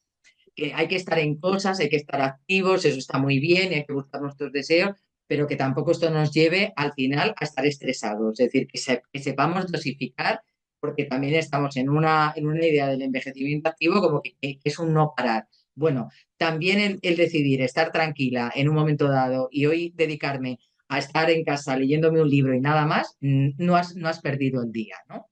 que hay que estar en cosas, hay que estar activos, eso está muy bien, y hay que buscar nuestros deseos, pero que tampoco esto nos lleve al final a estar estresados. Es decir, que sepamos dosificar, porque también estamos en una idea del envejecimiento activo como que es un no parar. Bueno, también el decidir estar tranquila en un momento dado y hoy dedicarme a estar en casa leyéndome un libro y nada más, no has perdido el día, ¿no?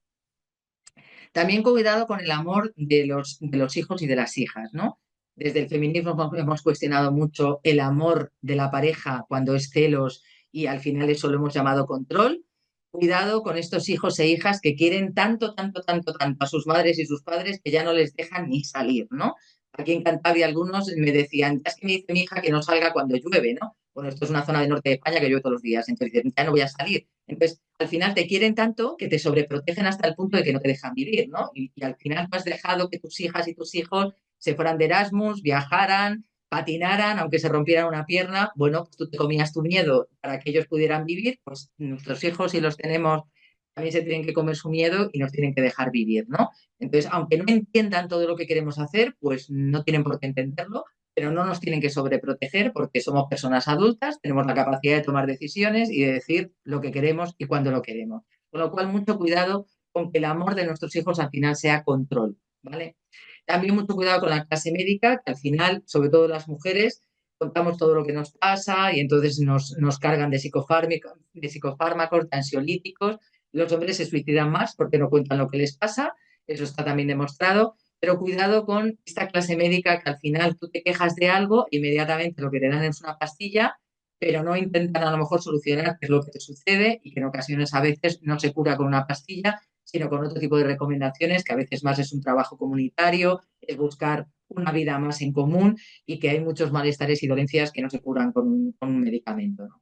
También cuidado con el amor de los hijos y de las hijas, ¿no? Desde el feminismo hemos cuestionado mucho el amor de la pareja cuando es celos y al final eso lo hemos llamado control. Cuidado con estos hijos e hijas que quieren tanto, tanto, tanto, tanto a sus madres y sus padres que ya no les dejan ni salir, ¿no? Aquí en Cantabria algunos me decían, ya es que me dice mi hija que no salga cuando llueve, ¿no? Bueno, esto es una zona del norte de España que llueve todos los días, entonces dicen, ya no voy a salir. Entonces, al final te quieren tanto que te sobreprotegen hasta el punto de que no te dejan vivir, ¿no? Y al final tú has dejado que tus hijas y tus hijos se fueran de Erasmus, viajaran, patinaran, aunque se rompieran una pierna, bueno, pues tú te comías tu miedo para que ellos pudieran vivir, pues nuestros hijos, si los tenemos, también se tienen que comer su miedo y nos tienen que dejar vivir, ¿no? Entonces, aunque no entiendan todo lo que queremos hacer, pues no tienen por qué entenderlo, pero no nos tienen que sobreproteger porque somos personas adultas, tenemos la capacidad de tomar decisiones y de decir lo que queremos y cuándo lo queremos. Con lo cual, mucho cuidado con que el amor de nuestros hijos al final sea control, ¿vale? También mucho cuidado con la clase médica, que al final, sobre todo las mujeres, contamos todo lo que nos pasa y entonces nos cargan de psicofármacos, de ansiolíticos. Los hombres se suicidan más porque no cuentan lo que les pasa, eso está también demostrado, pero cuidado con esta clase médica que al final tú te quejas de algo, inmediatamente lo que te dan es una pastilla, pero no intentan a lo mejor solucionar qué es lo que te sucede y que en ocasiones a veces no se cura con una pastilla, sino con otro tipo de recomendaciones, que a veces más es un trabajo comunitario, es buscar una vida más en común y que hay muchos malestares y dolencias que no se curan con un medicamento, ¿no?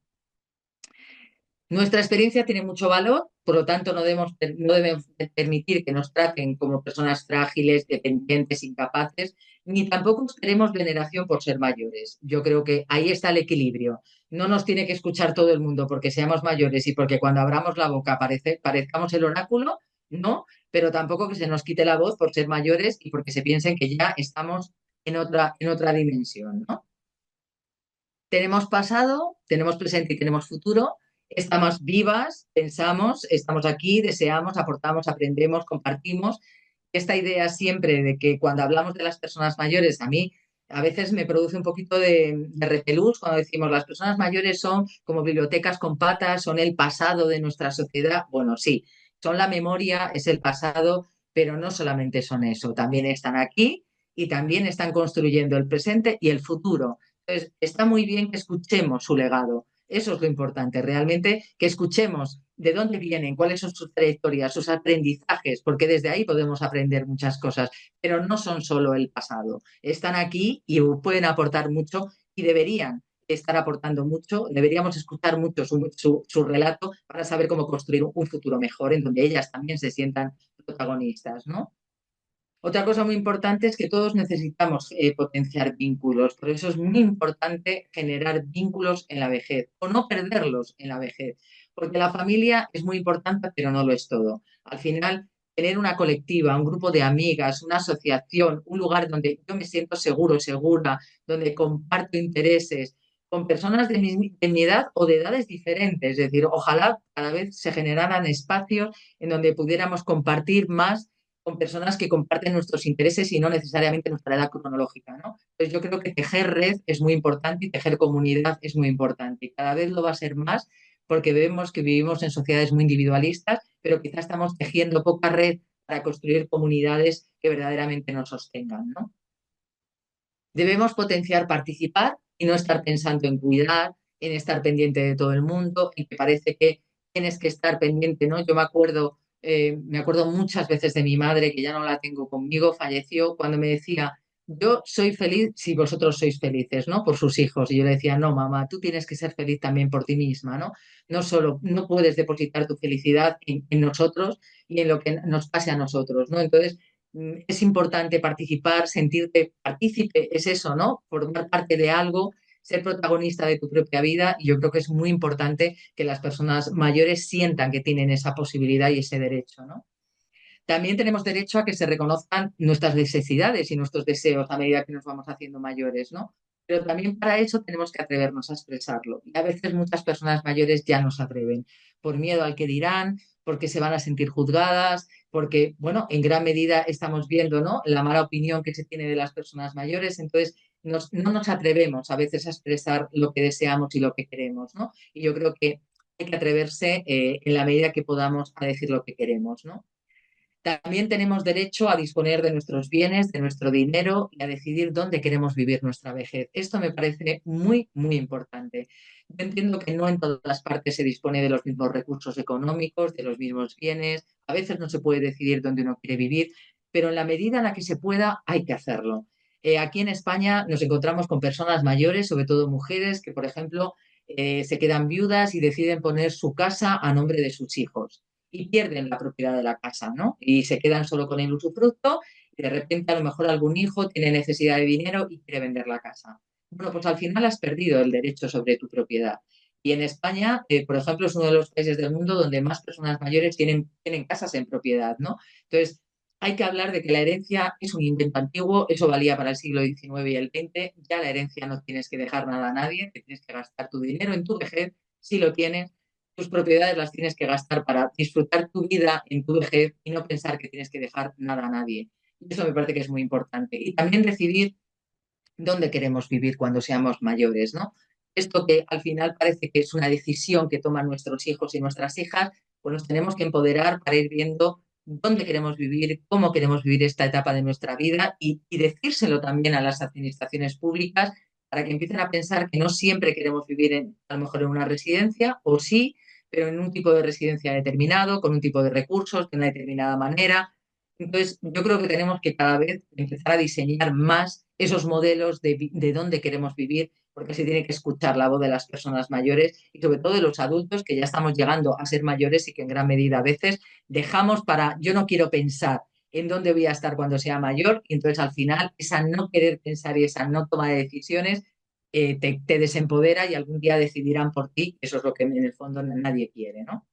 Nuestra experiencia tiene mucho valor, por lo tanto no debemos permitir que nos traten como personas frágiles, dependientes, incapaces, ni tampoco esperemos veneración por ser mayores. Yo creo que ahí está el equilibrio. No nos tiene que escuchar todo el mundo porque seamos mayores y porque cuando abramos la boca parezcamos el oráculo, no, pero tampoco que se nos quite la voz por ser mayores y porque se piensen que ya estamos en otra dimensión, ¿no? Tenemos pasado, tenemos presente y tenemos futuro, estamos vivas, pensamos, estamos aquí, deseamos, aportamos, aprendemos, compartimos. Esta idea siempre de que cuando hablamos de las personas mayores, a mí a veces me produce un poquito de repelús cuando decimos las personas mayores son como bibliotecas con patas, son el pasado de nuestra sociedad. Bueno, sí, son la memoria, es el pasado, pero no solamente son eso, también están aquí y también están construyendo el presente y el futuro. Entonces, está muy bien que escuchemos su legado. Eso es lo importante, realmente, que escuchemos de dónde vienen, cuáles son sus trayectorias, sus aprendizajes, porque desde ahí podemos aprender muchas cosas, pero no son solo el pasado. Están aquí y pueden aportar mucho y deberían estar aportando mucho, deberíamos escuchar mucho su relato para saber cómo construir un futuro mejor en donde ellas también se sientan protagonistas, ¿no? Otra cosa muy importante es que todos necesitamos potenciar vínculos, por eso es muy importante generar vínculos en la vejez o no perderlos en la vejez, porque la familia es muy importante, pero no lo es todo. Al final, tener una colectiva, un grupo de amigas, una asociación, un lugar donde yo me siento seguro, segura, donde comparto intereses con personas de mi edad o de edades diferentes, es decir, ojalá cada vez se generaran espacios en donde pudiéramos compartir más con personas que comparten nuestros intereses y no necesariamente nuestra edad cronológica, ¿no? Entonces yo creo que tejer red es muy importante y tejer comunidad es muy importante. Y cada vez lo va a ser más porque vemos que vivimos en sociedades muy individualistas, pero quizás estamos tejiendo poca red para construir comunidades que verdaderamente nos sostengan, ¿no? Debemos potenciar participar y no estar pensando en cuidar, en estar pendiente de todo el mundo, en que parece que tienes que estar pendiente, ¿no? Yo me acuerdo muchas veces de mi madre, que ya no la tengo conmigo, falleció, cuando me decía, yo soy feliz si vosotros sois felices, ¿no? Por sus hijos. Y yo le decía, no, mamá, tú tienes que ser feliz también por ti misma, ¿no? No solo, no puedes depositar tu felicidad en nosotros y en lo que nos pase a nosotros, ¿no? Entonces, es importante participar, sentirte partícipe, es eso, ¿no? Formar parte de algo, ser protagonista de tu propia vida y yo creo que es muy importante que las personas mayores sientan que tienen esa posibilidad y ese derecho, ¿no? También tenemos derecho a que se reconozcan nuestras necesidades y nuestros deseos a medida que nos vamos haciendo mayores, ¿no? Pero también para eso tenemos que atrevernos a expresarlo. Y a veces muchas personas mayores ya no se atreven por miedo al que dirán, porque se van a sentir juzgadas, porque, bueno, en gran medida estamos viendo, ¿no? La mala opinión que se tiene de las personas mayores. Entonces, no nos atrevemos a veces a expresar lo que deseamos y lo que queremos, ¿no? Y yo creo que hay que atreverse en la medida que podamos a decir lo que queremos, ¿no? También tenemos derecho a disponer de nuestros bienes, de nuestro dinero y a decidir dónde queremos vivir nuestra vejez. Esto me parece muy, muy importante. Yo entiendo que no en todas las partes se dispone de los mismos recursos económicos, de los mismos bienes. A veces no se puede decidir dónde uno quiere vivir, pero en la medida en la que se pueda, hay que hacerlo. Aquí en España nos encontramos con personas mayores, sobre todo mujeres, que, por ejemplo, se quedan viudas y deciden poner su casa a nombre de sus hijos y pierden la propiedad de la casa, ¿no? Y se quedan solo con el usufructo y de repente a lo mejor algún hijo tiene necesidad de dinero y quiere vender la casa. Bueno, pues al final has perdido el derecho sobre tu propiedad. Y en España, por ejemplo, es uno de los países del mundo donde más personas mayores tienen casas en propiedad, ¿no? Entonces, hay que hablar de que la herencia es un invento antiguo, eso valía para el siglo XIX y el XX, ya la herencia no tienes que dejar nada a nadie, que tienes que gastar tu dinero en tu vejez, si lo tienes, tus propiedades las tienes que gastar para disfrutar tu vida en tu vejez y no pensar que tienes que dejar nada a nadie. Y eso me parece que es muy importante. Y también decidir dónde queremos vivir cuando seamos mayores, ¿no? Esto que al final parece que es una decisión que toman nuestros hijos y nuestras hijas, pues nos tenemos que empoderar para ir viendo dónde queremos vivir, cómo queremos vivir esta etapa de nuestra vida y decírselo también a las administraciones públicas para que empiecen a pensar que no siempre queremos vivir a lo mejor en una residencia, o sí, pero en un tipo de residencia determinado, con un tipo de recursos, de una determinada manera. Entonces, yo creo que tenemos que cada vez empezar a diseñar más esos modelos de dónde queremos vivir, porque se tiene que escuchar la voz de las personas mayores y sobre todo de los adultos que ya estamos llegando a ser mayores y que en gran medida a veces dejamos para, yo no quiero pensar en dónde voy a estar cuando sea mayor, y entonces al final esa no querer pensar y esa no toma de decisiones te desempodera y algún día decidirán por ti, eso es lo que en el fondo nadie quiere, ¿no?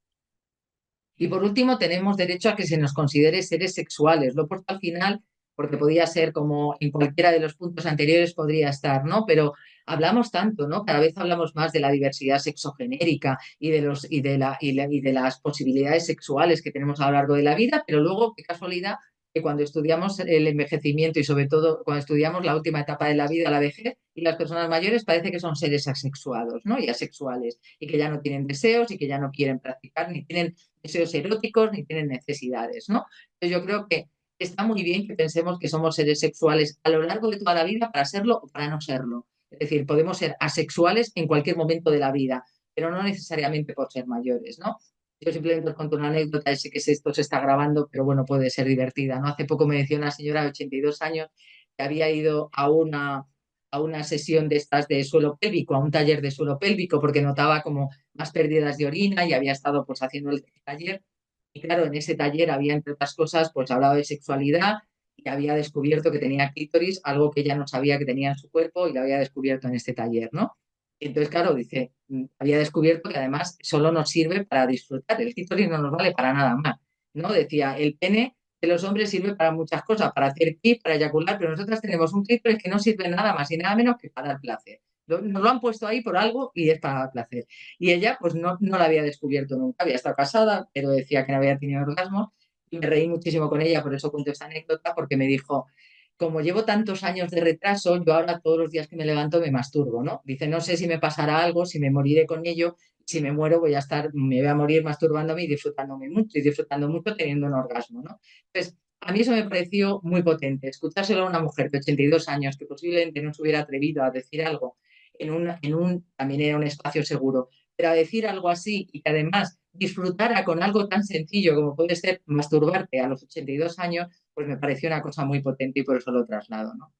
Y por último, tenemos derecho a que se nos considere seres sexuales. Lo he puesto al final porque podía ser como en cualquiera de los puntos anteriores podría estar, ¿no? Pero hablamos tanto, ¿no? Cada vez hablamos más de la diversidad sexogenérica y de los y de las posibilidades sexuales que tenemos a lo largo de la vida, pero luego, qué casualidad, que cuando estudiamos el envejecimiento y sobre todo cuando estudiamos la última etapa de la vida, la vejez, y las personas mayores parece que son seres asexuados, ¿no? Y asexuales, y que ya no tienen deseos y que ya no quieren practicar ni tienen deseos eróticos ni tienen necesidades, ¿no? Entonces yo creo que está muy bien que pensemos que somos seres sexuales a lo largo de toda la vida para serlo o para no serlo. Es decir, podemos ser asexuales en cualquier momento de la vida, pero no necesariamente por ser mayores, ¿no? Yo simplemente os cuento una anécdota, y sé que esto se está grabando, pero bueno, puede ser divertida, ¿no? Hace poco me decía una señora de 82 años que había ido a una sesión de estas de suelo pélvico, a un taller de suelo pélvico, porque notaba como más pérdidas de orina y había estado pues haciendo el taller. Y claro, en ese taller había, entre otras cosas, pues hablado de sexualidad y había descubierto que tenía clítoris, algo que ella no sabía que tenía en su cuerpo y lo había descubierto en este taller, ¿no? Y entonces, claro, dice, había descubierto que además solo nos sirve para disfrutar, el clítoris no nos vale para nada más, ¿no? Decía, el pene de los hombres sirve para muchas cosas, para hacer pis, para eyacular, pero nosotras tenemos un clítoris que no sirve nada más y nada menos que para dar placer. Nos lo han puesto ahí por algo y es para dar placer. Y ella, pues no la había descubierto nunca, había estado casada, pero decía que no había tenido orgasmos. Y me reí muchísimo con ella, por eso cuento esta anécdota, porque me dijo, como llevo tantos años de retraso, yo ahora todos los días que me levanto me masturbo, ¿no? Dice, no sé si me pasará algo, si me moriré con ello, si me muero voy a estar, me voy a morir masturbándome y disfrutándome mucho, y disfrutando mucho teniendo un orgasmo, ¿no? Entonces, a mí eso me pareció muy potente, escuchárselo a una mujer de 82 años que posiblemente no se hubiera atrevido a decir algo también era un espacio seguro, pero a decir algo así y que además disfrutara con algo tan sencillo como puede ser masturbarte a los 82 años, pues me pareció una cosa muy potente y por eso lo traslado, ¿no?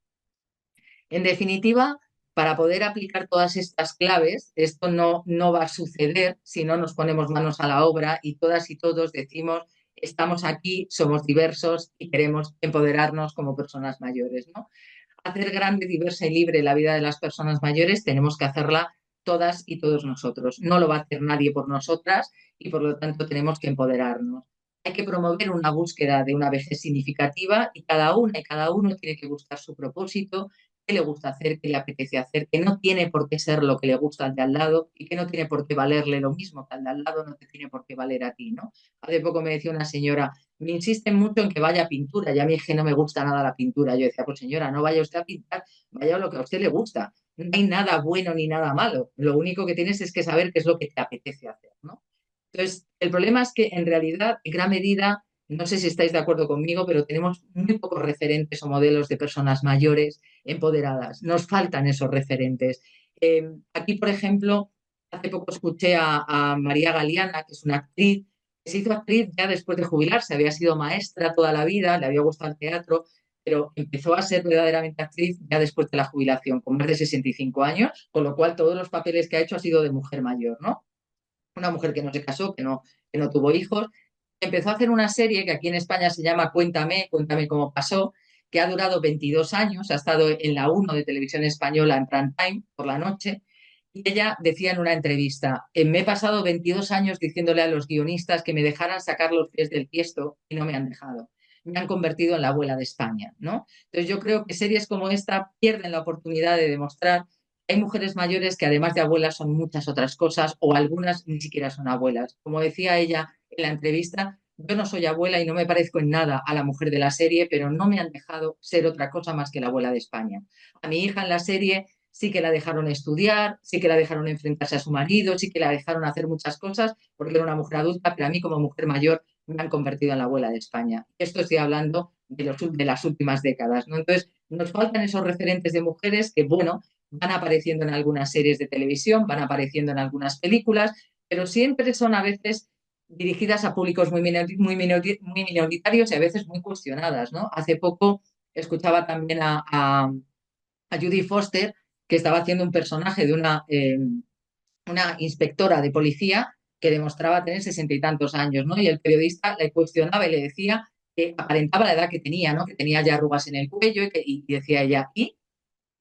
En definitiva, para poder aplicar todas estas claves, esto no va a suceder si no nos ponemos manos a la obra y todas y todos decimos, estamos aquí, somos diversos y queremos empoderarnos como personas mayores, ¿no? Hacer grande, diversa y libre la vida de las personas mayores, tenemos que hacerla todas y todos nosotros. No lo va a hacer nadie por nosotras y por lo tanto tenemos que empoderarnos. Hay que promover una búsqueda de una vejez significativa y cada una y cada uno tiene que buscar su propósito, qué le gusta hacer, qué le apetece hacer, que no tiene por qué ser lo que le gusta al de al lado y que no tiene por qué valerle lo mismo que al de al lado no te tiene por qué valer a ti, ¿no? Hace poco me decía una señora, me insisten mucho en que vaya a pintura y a mí es que no me gusta nada la pintura. Yo decía, pues señora, no vaya usted a pintar, vaya a lo que a usted le gusta. No hay nada bueno ni nada malo. Lo único que tienes es que saber qué es lo que te apetece hacer, ¿no? Entonces, el problema es que en realidad, en gran medida, no sé si estáis de acuerdo conmigo, pero tenemos muy pocos referentes o modelos de personas mayores empoderadas. Nos faltan esos referentes. Aquí, por ejemplo, hace poco escuché a María Galeana, que es una actriz, que se hizo actriz ya después de jubilarse, había sido maestra toda la vida, le había gustado el teatro, pero empezó a ser verdaderamente actriz ya después de la jubilación, con más de 65 años, con lo cual todos los papeles que ha hecho ha sido de mujer mayor, ¿no? Una mujer que no se casó, que no tuvo hijos. Empezó a hacer una serie que aquí en España se llama Cuéntame, Cuéntame cómo pasó, que ha durado 22 años, ha estado en la 1 de televisión española en prime time por la noche. Y ella decía en una entrevista, me he pasado 22 años diciéndole a los guionistas que me dejaran sacar los pies del tiesto y no me han dejado. Me han convertido en la abuela de España, ¿no? Entonces yo creo que series como esta pierden la oportunidad de demostrar hay mujeres mayores que además de abuelas son muchas otras cosas o algunas ni siquiera son abuelas. Como decía ella en la entrevista, yo no soy abuela y no me parezco en nada a la mujer de la serie, pero no me han dejado ser otra cosa más que la abuela de España. A mi hija en la serie sí que la dejaron estudiar, sí que la dejaron enfrentarse a su marido, sí que la dejaron hacer muchas cosas porque era una mujer adulta, pero a mí como mujer mayor me han convertido en la abuela de España. Esto estoy hablando de las últimas décadas, ¿no? Entonces, nos faltan esos referentes de mujeres que, bueno, van apareciendo en algunas series de televisión, van apareciendo en algunas películas, pero siempre son a veces dirigidas a públicos muy minoritarios y a veces muy cuestionadas, ¿no? Hace poco escuchaba también a Judy Foster, que estaba haciendo un personaje de una inspectora de policía que demostraba tener 60 y tantos años, ¿no? Y el periodista le cuestionaba y le decía que aparentaba la edad que tenía, ¿no? Que tenía ya arrugas en el cuello y decía ella, ¿y?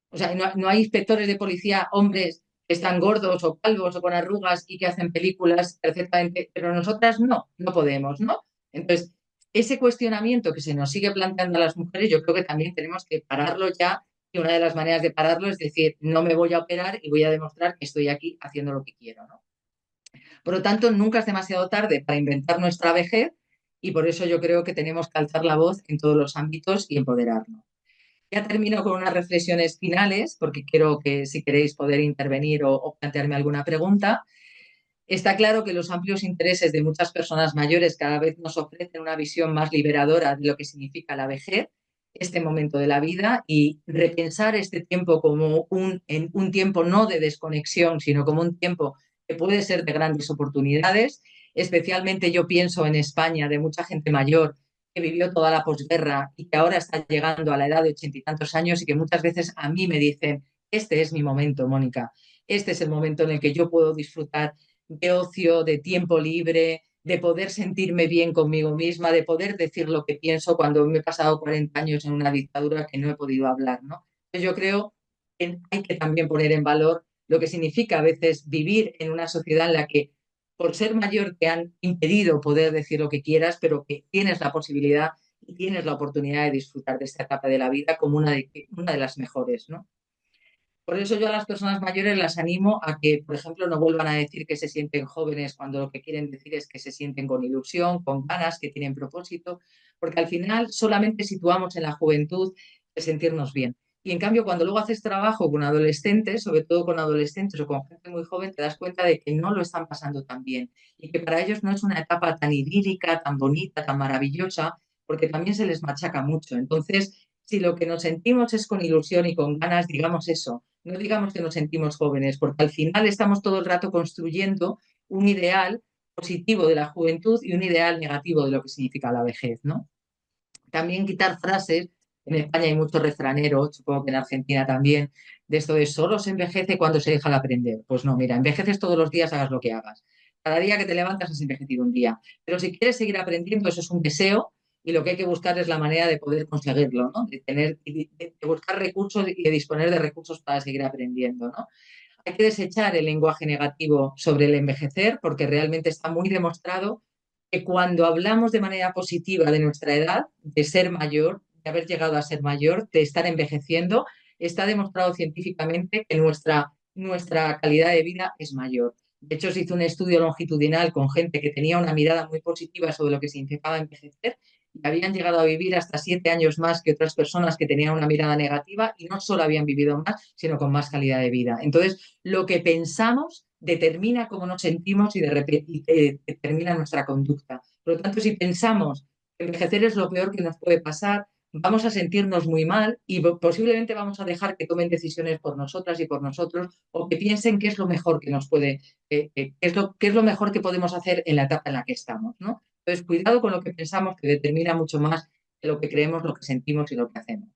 O sea, no hay inspectores de policía, hombres, que están gordos o calvos o con arrugas y que hacen películas perfectamente, pero nosotras no podemos, ¿no? Entonces, ese cuestionamiento que se nos sigue planteando a las mujeres, yo creo que también tenemos que pararlo ya. Y una de las maneras de pararlo es decir, no me voy a operar y voy a demostrar que estoy aquí haciendo lo que quiero, ¿no? Por lo tanto, nunca es demasiado tarde para inventar nuestra vejez y por eso yo creo que tenemos que alzar la voz en todos los ámbitos y empoderarnos. Ya termino con unas reflexiones finales, porque quiero que si queréis poder intervenir o plantearme alguna pregunta. Está claro que los amplios intereses de muchas personas mayores cada vez nos ofrecen una visión más liberadora de lo que significa la vejez, este momento de la vida, y repensar este tiempo como un tiempo no de desconexión, sino como un tiempo que puede ser de grandes oportunidades. Especialmente yo pienso en España, de mucha gente mayor que vivió toda la posguerra y que ahora está llegando a la edad de 80 y tantos años y que muchas veces a mí me dicen, este es mi momento, Mónica, este es el momento en el que yo puedo disfrutar de ocio, de tiempo libre, de poder sentirme bien conmigo misma, de poder decir lo que pienso cuando me he pasado 40 años en una dictadura que no he podido hablar, ¿no? Entonces yo creo que hay que también poner en valor lo que significa a veces vivir en una sociedad en la que por ser mayor te han impedido poder decir lo que quieras, pero que tienes la posibilidad y tienes la oportunidad de disfrutar de esta etapa de la vida como una de las mejores, ¿no? Por eso yo a las personas mayores las animo a que, por ejemplo, no vuelvan a decir que se sienten jóvenes cuando lo que quieren decir es que se sienten con ilusión, con ganas, que tienen propósito, porque al final solamente situamos en la juventud el sentirnos bien. Y en cambio, cuando luego haces trabajo con adolescentes, sobre todo con adolescentes o con gente muy joven, te das cuenta de que no lo están pasando tan bien y que para ellos no es una etapa tan idílica, tan bonita, tan maravillosa, porque también se les machaca mucho. Entonces, si lo que nos sentimos es con ilusión y con ganas, digamos eso, no digamos que nos sentimos jóvenes, porque al final estamos todo el rato construyendo un ideal positivo de la juventud y un ideal negativo de lo que significa la vejez, ¿no? También quitar frases, en España hay mucho refranero, supongo que en Argentina también, de esto de solo se envejece cuando se deja de aprender. Pues no, mira, envejeces todos los días, hagas lo que hagas. Cada día que te levantas has envejecido un día. Pero si quieres seguir aprendiendo, eso es un deseo y lo que hay que buscar es la manera de poder conseguirlo, ¿no? De tener, de buscar recursos y de disponer de recursos para seguir aprendiendo, ¿no? Hay que desechar el lenguaje negativo sobre el envejecer porque realmente está muy demostrado que cuando hablamos de manera positiva de nuestra edad, de ser mayor, de haber llegado a ser mayor, de estar envejeciendo, está demostrado científicamente que nuestra calidad de vida es mayor. De hecho, se hizo un estudio longitudinal con gente que tenía una mirada muy positiva sobre lo que significaba envejecer y habían llegado a vivir hasta 7 años más que otras personas que tenían una mirada negativa y no solo habían vivido más, sino con más calidad de vida. Entonces, lo que pensamos determina cómo nos sentimos y determina nuestra conducta. Por lo tanto, si pensamos que envejecer es lo peor que nos puede pasar, vamos a sentirnos muy mal y posiblemente vamos a dejar que tomen decisiones por nosotras y por nosotros o que piensen qué es lo mejor que nos puede, qué es lo mejor que podemos hacer en la etapa en la que estamos, ¿no? Entonces, cuidado con lo que pensamos, que determina mucho más de lo que creemos, lo que sentimos y lo que hacemos.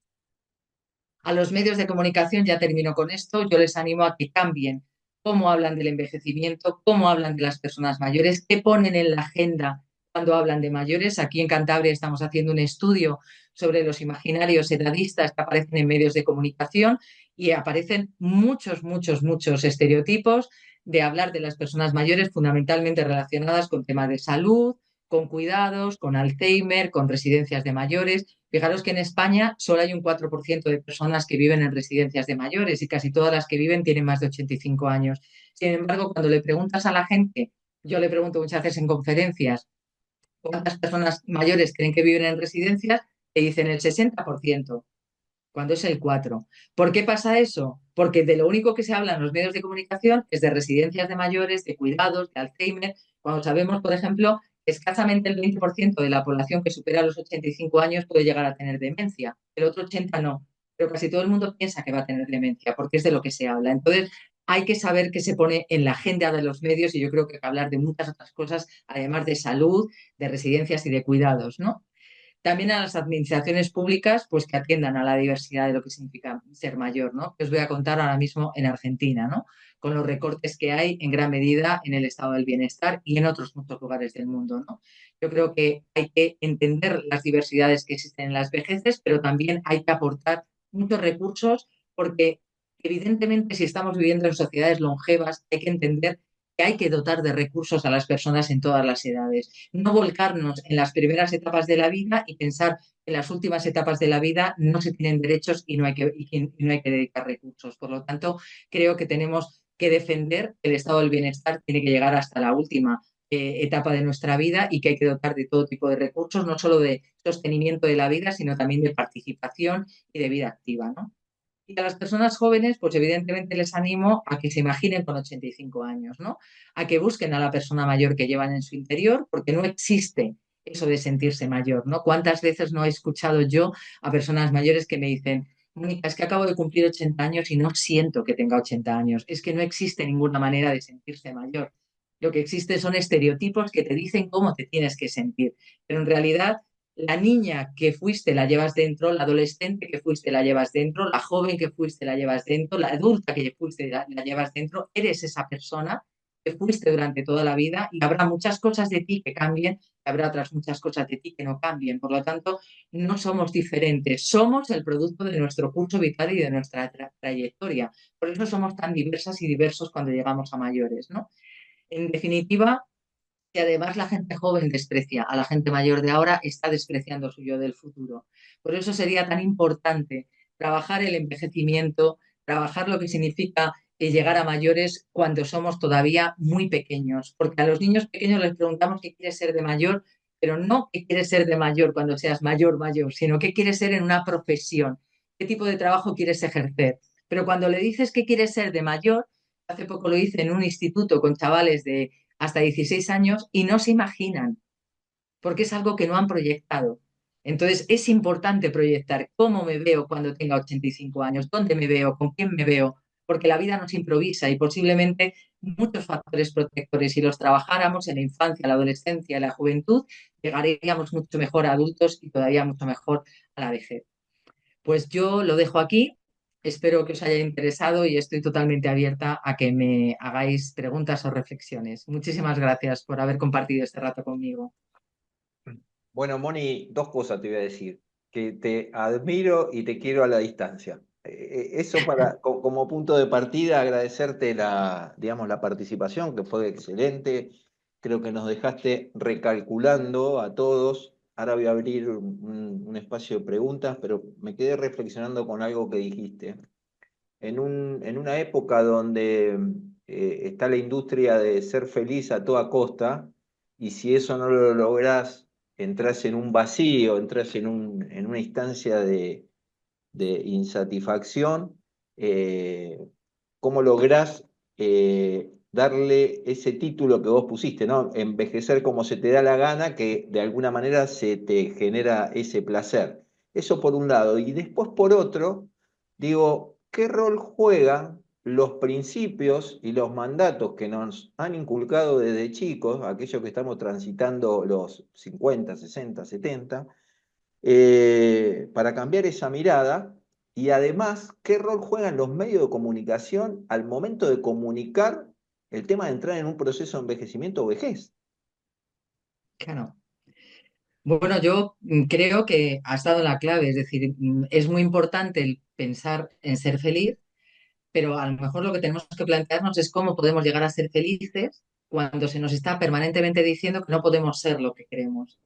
A los medios de comunicación, ya termino con esto, yo les animo a que cambien cómo hablan del envejecimiento, cómo hablan de las personas mayores, qué ponen en la agenda cuando hablan de mayores. Aquí en Cantabria estamos haciendo un estudio sobre los imaginarios edadistas que aparecen en medios de comunicación y aparecen muchos estereotipos de hablar de las personas mayores fundamentalmente relacionadas con temas de salud, con cuidados, con Alzheimer, con residencias de mayores. Fijaros que en España solo hay un 4% de personas que viven en residencias de mayores y casi todas las que viven tienen más de 85 años. Sin embargo, cuando le preguntas a la gente, yo le pregunto muchas veces en conferencias, ¿Cuántas personas mayores creen que viven en residencias? Te dicen el 60%, cuando es el 4%. ¿Por qué pasa eso? Porque de lo único que se habla en los medios de comunicación es de residencias de mayores, de cuidados, de Alzheimer, cuando sabemos, por ejemplo, que escasamente el 20% de la población que supera los 85 años puede llegar a tener demencia, el otro 80% no. Pero casi todo el mundo piensa que va a tener demencia, porque es de lo que se habla. Entonces, hay que saber qué se pone en la agenda de los medios y yo creo que hay que hablar de muchas otras cosas, además de salud, de residencias y de cuidados, ¿no? También a las administraciones públicas, pues que atiendan a la diversidad de lo que significa ser mayor, ¿no? Que os voy a contar ahora mismo en Argentina, ¿no? Con los recortes que hay en gran medida en el estado del bienestar y en otros muchos lugares del mundo, ¿no? Yo creo que hay que entender las diversidades que existen en las vejeces, pero también hay que aportar muchos recursos porque evidentemente si estamos viviendo en sociedades longevas hay que entender que hay que dotar de recursos a las personas en todas las edades. No volcarnos en las primeras etapas de la vida y pensar que en las últimas etapas de la vida no se tienen derechos y no hay que dedicar recursos. Por lo tanto, creo que tenemos que defender que el estado del bienestar tiene que llegar hasta la última etapa de nuestra vida y que hay que dotar de todo tipo de recursos, no solo de sostenimiento de la vida, sino también de participación y de vida activa, ¿no? Y a las personas jóvenes, pues evidentemente les animo a que se imaginen con 85 años, ¿no? A que busquen a la persona mayor que llevan en su interior, porque no existe eso de sentirse mayor, ¿no? ¿Cuántas veces no he escuchado yo a personas mayores que me dicen, Mónica, es que acabo de cumplir 80 años y no siento que tenga 80 años? Es que no existe ninguna manera de sentirse mayor. Lo que existe son estereotipos que te dicen cómo te tienes que sentir, pero en realidad la niña que fuiste la llevas dentro, la adolescente que fuiste la llevas dentro, la joven que fuiste la llevas dentro, la adulta que fuiste la llevas dentro, eres esa persona que fuiste durante toda la vida y habrá muchas cosas de ti que cambien y habrá otras muchas cosas de ti que no cambien. Por lo tanto, no somos diferentes, somos el producto de nuestro curso vital y de nuestra trayectoria. Por eso somos tan diversas y diversos cuando llegamos a mayores, ¿no? En definitiva, y además la gente joven desprecia a la gente mayor de ahora, está despreciando su yo del futuro. Por eso sería tan importante trabajar el envejecimiento, trabajar lo que significa llegar a mayores cuando somos todavía muy pequeños, porque a los niños pequeños les preguntamos qué quieres ser de mayor, pero no qué quieres ser de mayor cuando seas mayor, mayor, sino qué quieres ser en una profesión, qué tipo de trabajo quieres ejercer. Pero cuando le dices qué quieres ser de mayor, hace poco lo hice en un instituto con chavales de hasta 16 años y no se imaginan, porque es algo que no han proyectado. Entonces, es importante proyectar cómo me veo cuando tenga 85 años, dónde me veo, con quién me veo, porque la vida nos improvisa y posiblemente muchos factores protectores, si los trabajáramos en la infancia, la adolescencia, la juventud, llegaríamos mucho mejor a adultos y todavía mucho mejor a la vejez. Pues yo lo dejo aquí. Espero que os haya interesado y estoy totalmente abierta a que me hagáis preguntas o reflexiones. Muchísimas gracias por haber compartido este rato conmigo. Bueno, Moni, dos cosas te voy a decir, que te admiro y te quiero a la distancia. Eso como punto de partida, agradecerte digamos, la participación, que fue excelente. Creo que nos dejaste recalculando a todos. Ahora voy a abrir un espacio de preguntas, pero me quedé reflexionando con algo que dijiste. En una época donde está la industria de ser feliz a toda costa, y si eso no lo lográs, entras en un vacío, entras en una instancia de insatisfacción, ¿cómo lográs darle ese título que vos pusiste, ¿no? Envejecer como se te da la gana, que de alguna manera se te genera ese placer. Eso por un lado. Y después por otro, digo, ¿qué rol juegan los principios y los mandatos que nos han inculcado desde chicos, aquellos que estamos transitando los 50, 60, 70, para cambiar esa mirada? Y además, ¿qué rol juegan los medios de comunicación al momento de comunicar el tema de entrar en un proceso de envejecimiento o vejez? Claro. Bueno, yo creo que ha estado en la clave, es decir, es muy importante el pensar en ser feliz, pero a lo mejor lo que tenemos que plantearnos es cómo podemos llegar a ser felices cuando se nos está permanentemente diciendo que no podemos ser lo que queremos.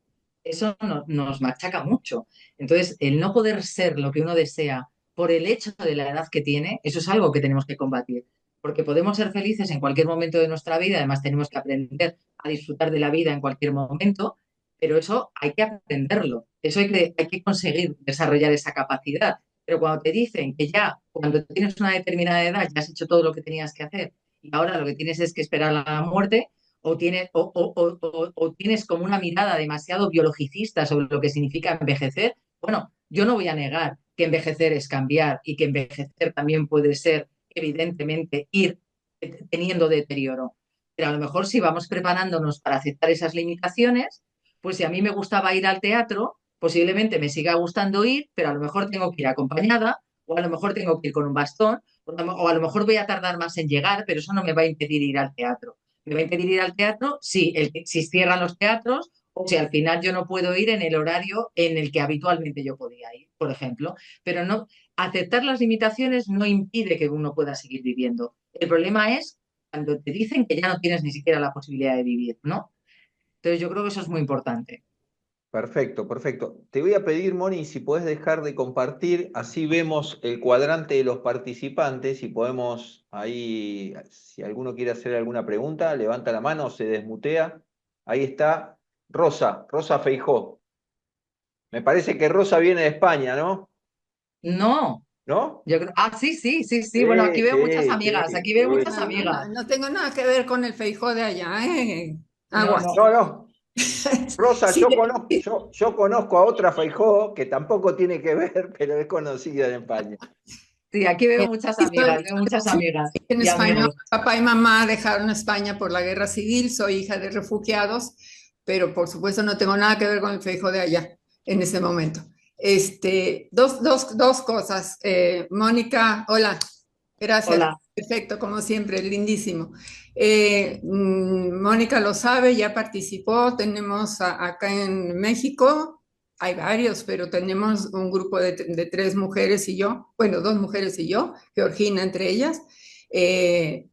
Eso nos machaca mucho. Entonces, el no poder ser lo que uno desea por el hecho de la edad que tiene, eso es algo que tenemos que combatir. Porque podemos ser felices en cualquier momento de nuestra vida, además tenemos que aprender a disfrutar de la vida en cualquier momento, pero eso hay que aprenderlo, eso hay que conseguir desarrollar esa capacidad. Pero cuando te dicen que ya, cuando tienes una determinada edad, ya has hecho todo lo que tenías que hacer y ahora lo que tienes es que esperar a la muerte, o tienes como una mirada demasiado biologicista sobre lo que significa envejecer, bueno, yo no voy a negar que envejecer es cambiar y que envejecer también puede ser, evidentemente, ir teniendo deterioro. Pero a lo mejor si vamos preparándonos para aceptar esas limitaciones, pues si a mí me gustaba ir al teatro, posiblemente me siga gustando ir, pero a lo mejor tengo que ir acompañada, o a lo mejor tengo que ir con un bastón, o a lo mejor voy a tardar más en llegar, pero eso no me va a impedir ir al teatro. Me va a impedir ir al teatro si cierran los teatros o si al final yo no puedo ir en el horario en el que habitualmente yo podía ir, por ejemplo. Pero no, aceptar las limitaciones no impide que uno pueda seguir viviendo. El problema es cuando te dicen que ya no tienes ni siquiera la posibilidad de vivir, ¿no? Entonces yo creo que eso es muy importante. Perfecto, perfecto. Te voy a pedir, Moni, si podés dejar de compartir, así vemos el cuadrante de los participantes y podemos ahí, si alguno quiere hacer alguna pregunta, levanta la mano, se desmutea. Ahí está Rosa, Rosa Feijó. Me parece que Rosa viene de España, ¿no? No, ¿No? yo creo, sí, sí, sí, sí. Bueno, Sí, aquí veo muchas sí, amigas, sí, aquí veo sí, muchas sí, No, sí. amigas. no, no tengo nada que ver con el Feijó de allá, ¿eh? No, Aguas. no. No, no. Rosa, Sí, yo conozco a otra Feijó que tampoco tiene que ver, pero es conocida en España. Sí, aquí veo sí, muchas soy, amigas, veo muchas sí, amigas en y español. amigos. Papá y mamá dejaron España por la guerra civil, soy hija de refugiados, pero por supuesto no tengo nada que ver con el Feijó de allá en ese momento. Dos cosas. Mónica, hola, gracias. Hola. Perfecto, como siempre, lindísimo. Mónica lo sabe, ya participó. Tenemos acá en México, hay varios, pero tenemos un grupo de tres mujeres y yo, bueno, dos mujeres y yo, Georgina entre ellas,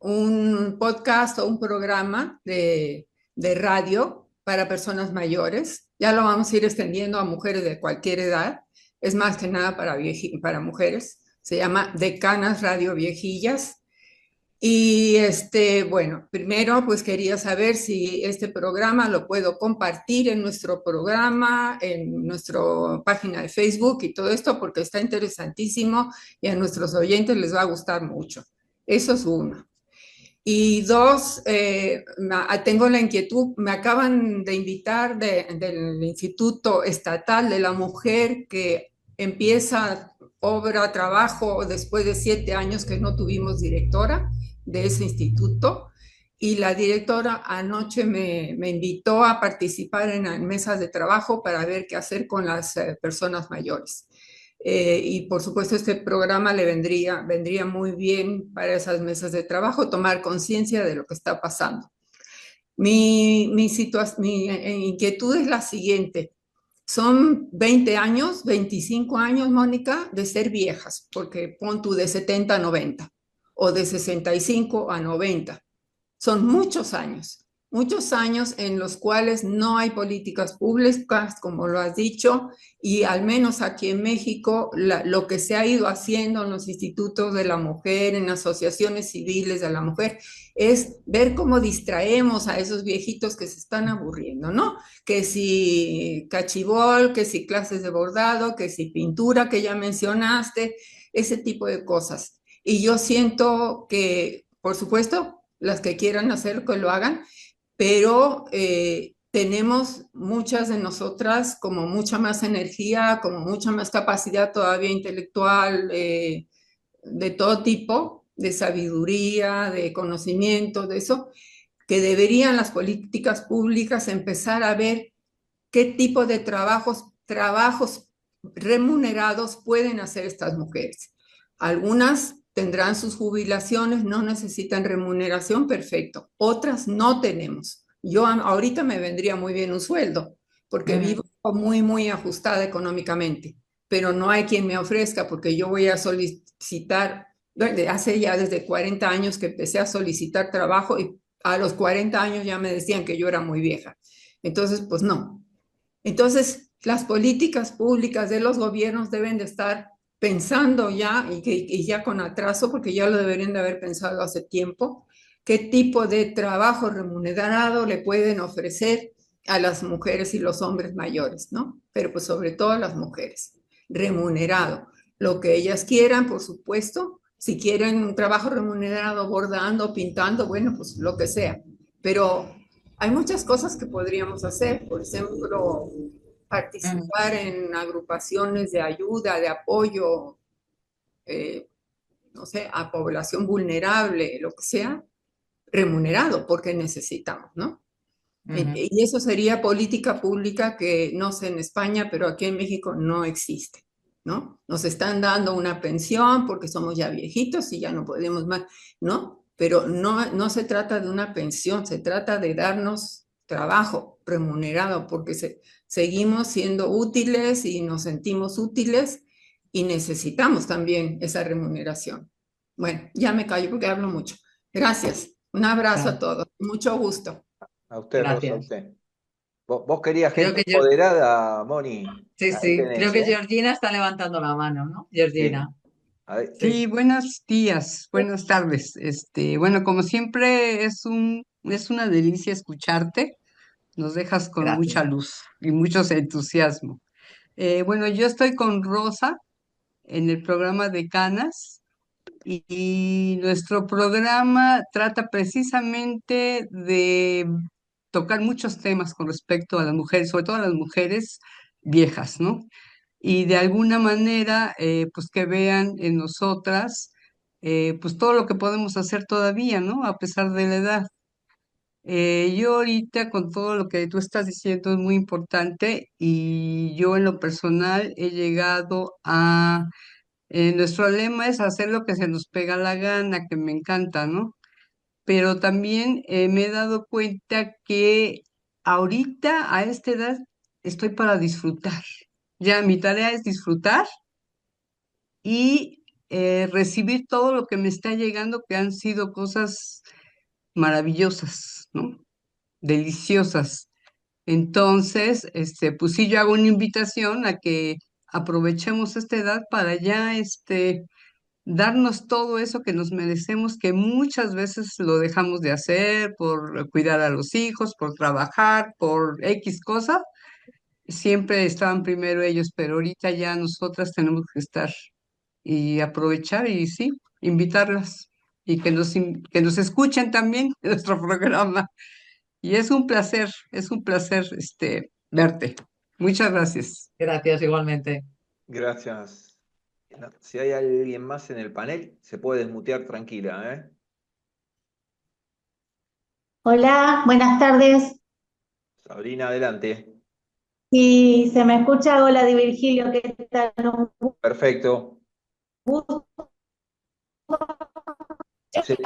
un podcast o un programa de radio para personas mayores. Ya lo vamos a ir extendiendo a mujeres de cualquier edad. Es más que nada para mujeres. Se llama Decanas Radio Viejillas. Y bueno, primero pues quería saber si este programa lo puedo compartir en nuestro programa, en nuestra página de Facebook y todo esto, porque está interesantísimo y a nuestros oyentes les va a gustar mucho. Eso es uno. Y dos, tengo la inquietud, me acaban de invitar del Instituto Estatal de la Mujer que empieza obra, trabajo después de 7 años que no tuvimos directora de ese instituto. Y la directora anoche me invitó a participar en mesas de trabajo para ver qué hacer con las personas mayores. Y por supuesto este programa vendría muy bien para esas mesas de trabajo, tomar conciencia de lo que está pasando. Mi inquietud es la siguiente. Son 20 años, 25 años, Mónica, de ser viejas, porque pon tú de 70 a 90 o de 65 a 90. Son muchos años en los cuales no hay políticas públicas, como lo has dicho, y al menos aquí en México, lo que se ha ido haciendo en los institutos de la mujer, en asociaciones civiles de la mujer, es ver cómo distraemos a esos viejitos que se están aburriendo, ¿no? Que si cachibol, que si clases de bordado, que si pintura que ya mencionaste, ese tipo de cosas. Y yo siento que, por supuesto, las que quieran hacer que lo hagan, pero tenemos muchas de nosotras como mucha más energía, como mucha más capacidad todavía intelectual, de todo tipo, de sabiduría, de conocimiento, de eso, que deberían las políticas públicas empezar a ver qué tipo de trabajos remunerados pueden hacer estas mujeres. Algunas tendrán sus jubilaciones, no necesitan remuneración, perfecto. Otras no tenemos. Yo ahorita me vendría muy bien un sueldo, porque Ujú. vivo muy, muy ajustada económicamente, pero no hay quien me ofrezca, porque yo voy a solicitar, hace ya desde 40 años que empecé a solicitar trabajo y a los 40 años ya me decían que yo era muy vieja. Entonces, pues no, entonces, las políticas públicas de los gobiernos deben de estar pensando ya, y ya con atraso, porque ya lo deberían de haber pensado hace tiempo, qué tipo de trabajo remunerado le pueden ofrecer a las mujeres y los hombres mayores, ¿no? Pero pues sobre todo a las mujeres, remunerado. Lo que ellas quieran, por supuesto, si quieren un trabajo remunerado, bordando, pintando, bueno, pues lo que sea. Pero hay muchas cosas que podríamos hacer, por ejemplo, Ujú, participar en agrupaciones de ayuda, de apoyo, eh, no sé, a población vulnerable, lo que sea, remunerado, porque necesitamos, ¿no? ujú, Y eso sería política pública que no sé en España, pero aquí en México no existe, ¿no? Nos están dando una pensión porque somos ya viejitos y ya no podemos más, ¿no? Pero no se trata de una pensión, se trata de darnos trabajo remunerado porque seguimos siendo útiles y nos sentimos útiles y necesitamos también esa remuneración. Bueno, ya me callo porque hablo mucho. Gracias. Un abrazo a claro, todos. Mucho gusto. A usted, Rosa, a gracias. usted. Vos querías Creo gente que yo, empoderada, Moni. sí, Ahí sí, creo tenés, que ¿eh? Georgina está levantando la mano, ¿no? Sí. Georgina, A ver, sí, Sí, buenos días, buenas tardes. Bueno, como siempre es una delicia escucharte. Nos dejas con mucha gracias. luz y mucho entusiasmo. Bueno, yo estoy con Rosa en el programa de Canas y nuestro programa trata precisamente de tocar muchos temas con respecto a las mujeres, sobre todo a las mujeres viejas, ¿no? Y de alguna manera, pues que vean en nosotras, pues todo lo que podemos hacer todavía, ¿no? A pesar de la edad. Yo ahorita con todo lo que tú estás diciendo es muy importante y yo en lo personal he llegado a, nuestro lema es hacer lo que se nos pega la gana, que me encanta, ¿no? Pero también me he dado cuenta que ahorita a esta edad estoy para disfrutar. Ya mi tarea es disfrutar y recibir todo lo que me está llegando, que han sido cosas maravillosas, ¿no? Deliciosas. Entonces, pues sí, yo hago una invitación a que aprovechemos esta edad para ya, darnos todo eso que nos merecemos, que muchas veces lo dejamos de hacer por cuidar a los hijos, por trabajar, por X cosa. Siempre estaban primero ellos, pero ahorita ya nosotras tenemos que estar y aprovechar y sí, invitarlas y que nos escuchen también en nuestro programa. Y es un placer verte. Muchas gracias. Gracias igualmente. gracias. No, si hay alguien más en el panel, se puede desmutear tranquila, ¿eh? Hola, buenas tardes. Sabrina, adelante. Si se me escucha, hola Di Virgilio, ¿qué tal? Un Perfecto. gusto. Se,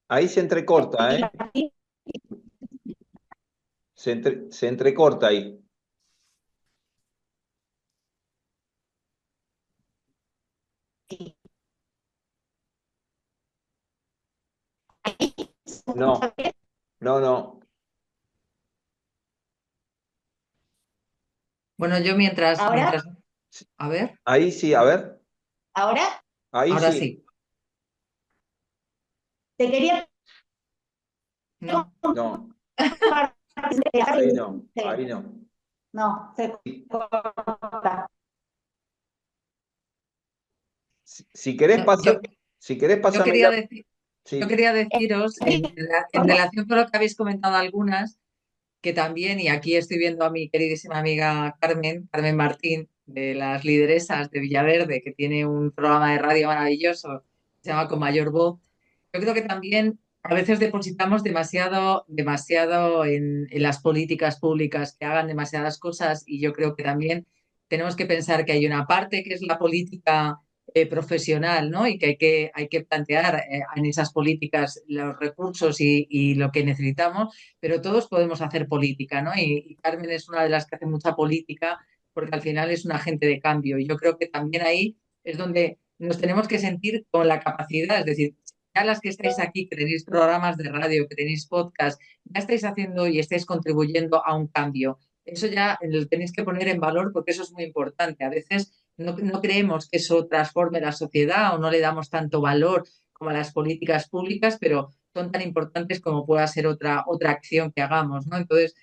ahí se entrecorta, ¿eh? Se entrecorta ahí. No, no, no. Bueno, yo ¿Ahora? a ver, Ahí sí, a ver. ¿Ahora? Ahí ahora sí. sí, Te quería ¿no? No, compartir. ahí no, ahí no. No, se corta. Si querés No, pasar, si querés yo pasarme quería la. decir, yo Sí, quería deciros, en relación con lo que habéis comentado algunas, que también, y aquí estoy viendo a mi queridísima amiga Carmen Martín, de las lideresas de Villaverde, que tiene un programa de radio maravilloso, se llama Con Mayor Voz. Yo creo que también a veces depositamos demasiado en las políticas públicas que hagan demasiadas cosas y yo creo que también tenemos que pensar que hay una parte que es la política profesional, ¿no? Y que hay que plantear en esas políticas los recursos y lo que necesitamos, pero todos podemos hacer política, ¿no? Y Carmen es una de las que hace mucha política porque al final es un agente de cambio. Y yo creo que también ahí es donde nos tenemos que sentir con la capacidad, es decir, ya las que estáis aquí, que tenéis programas de radio, que tenéis podcast, ya estáis haciendo y estáis contribuyendo a un cambio. Eso ya lo tenéis que poner en valor porque eso es muy importante. A veces no creemos que eso transforme la sociedad o no le damos tanto valor como a las políticas públicas, pero son tan importantes como pueda ser otra acción que hagamos, ¿no? Entonces,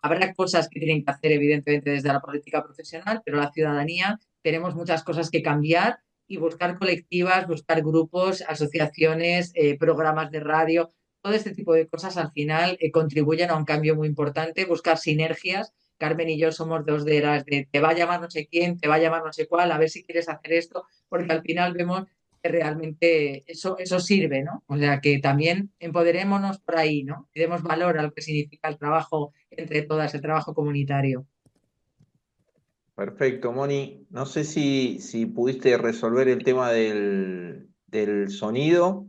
habrá cosas que tienen que hacer, evidentemente, desde la política profesional, pero la ciudadanía tenemos muchas cosas que cambiar y buscar colectivas, buscar grupos, asociaciones, programas de radio, todo este tipo de cosas al final contribuyen a un cambio muy importante, buscar sinergias. Carmen y yo somos dos de las de te va a llamar no sé quién, te va a llamar no sé cuál, a ver si quieres hacer esto, porque al final vemos que realmente eso sirve, ¿no? O sea, que también empoderémonos por ahí, ¿no? Y demos valor a lo que significa el trabajo entre todas, el trabajo comunitario. Perfecto, Moni. No sé si pudiste resolver el tema del sonido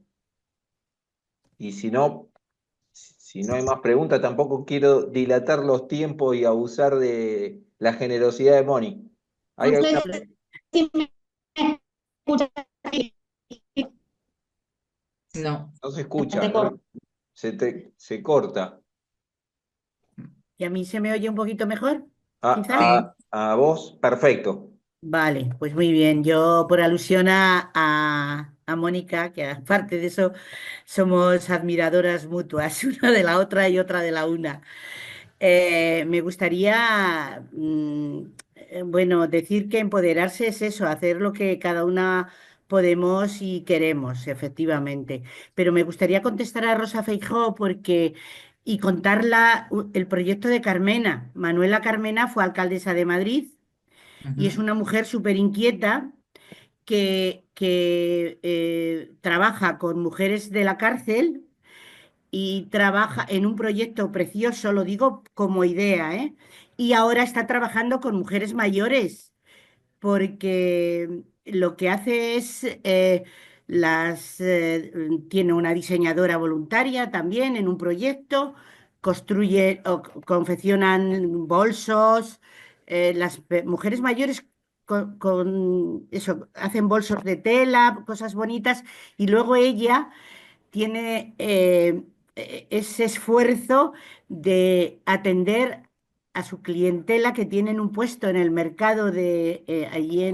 y si no hay más preguntas, tampoco quiero dilatar los tiempos y abusar de la generosidad de Moni. ¿Hay No alguna? sé si me escuchas. No. No se escucha, ¿no? Se corta. ¿Y a mí se me oye un poquito mejor? Quizás. Sí. A vos, perfecto. Vale, pues muy bien. Yo, por alusión a Mónica, que aparte de eso, somos admiradoras mutuas, una de la otra y otra de la una. Me gustaría, bueno, decir que empoderarse es eso, hacer lo que cada una podemos y queremos, efectivamente. Pero me gustaría contestar a Rosa Feijó porque y contarla el proyecto de Carmena. Manuela Carmena fue alcaldesa de Madrid y es Ujú, una mujer súper inquieta que trabaja con mujeres de la cárcel y trabaja en un proyecto precioso, lo digo como idea, ¿eh? Y ahora está trabajando con mujeres mayores, porque lo que hace es, tiene una diseñadora voluntaria también en un proyecto, construye o confeccionan bolsos, mujeres mayores con eso, hacen bolsos de tela, cosas bonitas, y luego ella tiene ese esfuerzo de atender a su clientela que tienen un puesto en el mercado de allí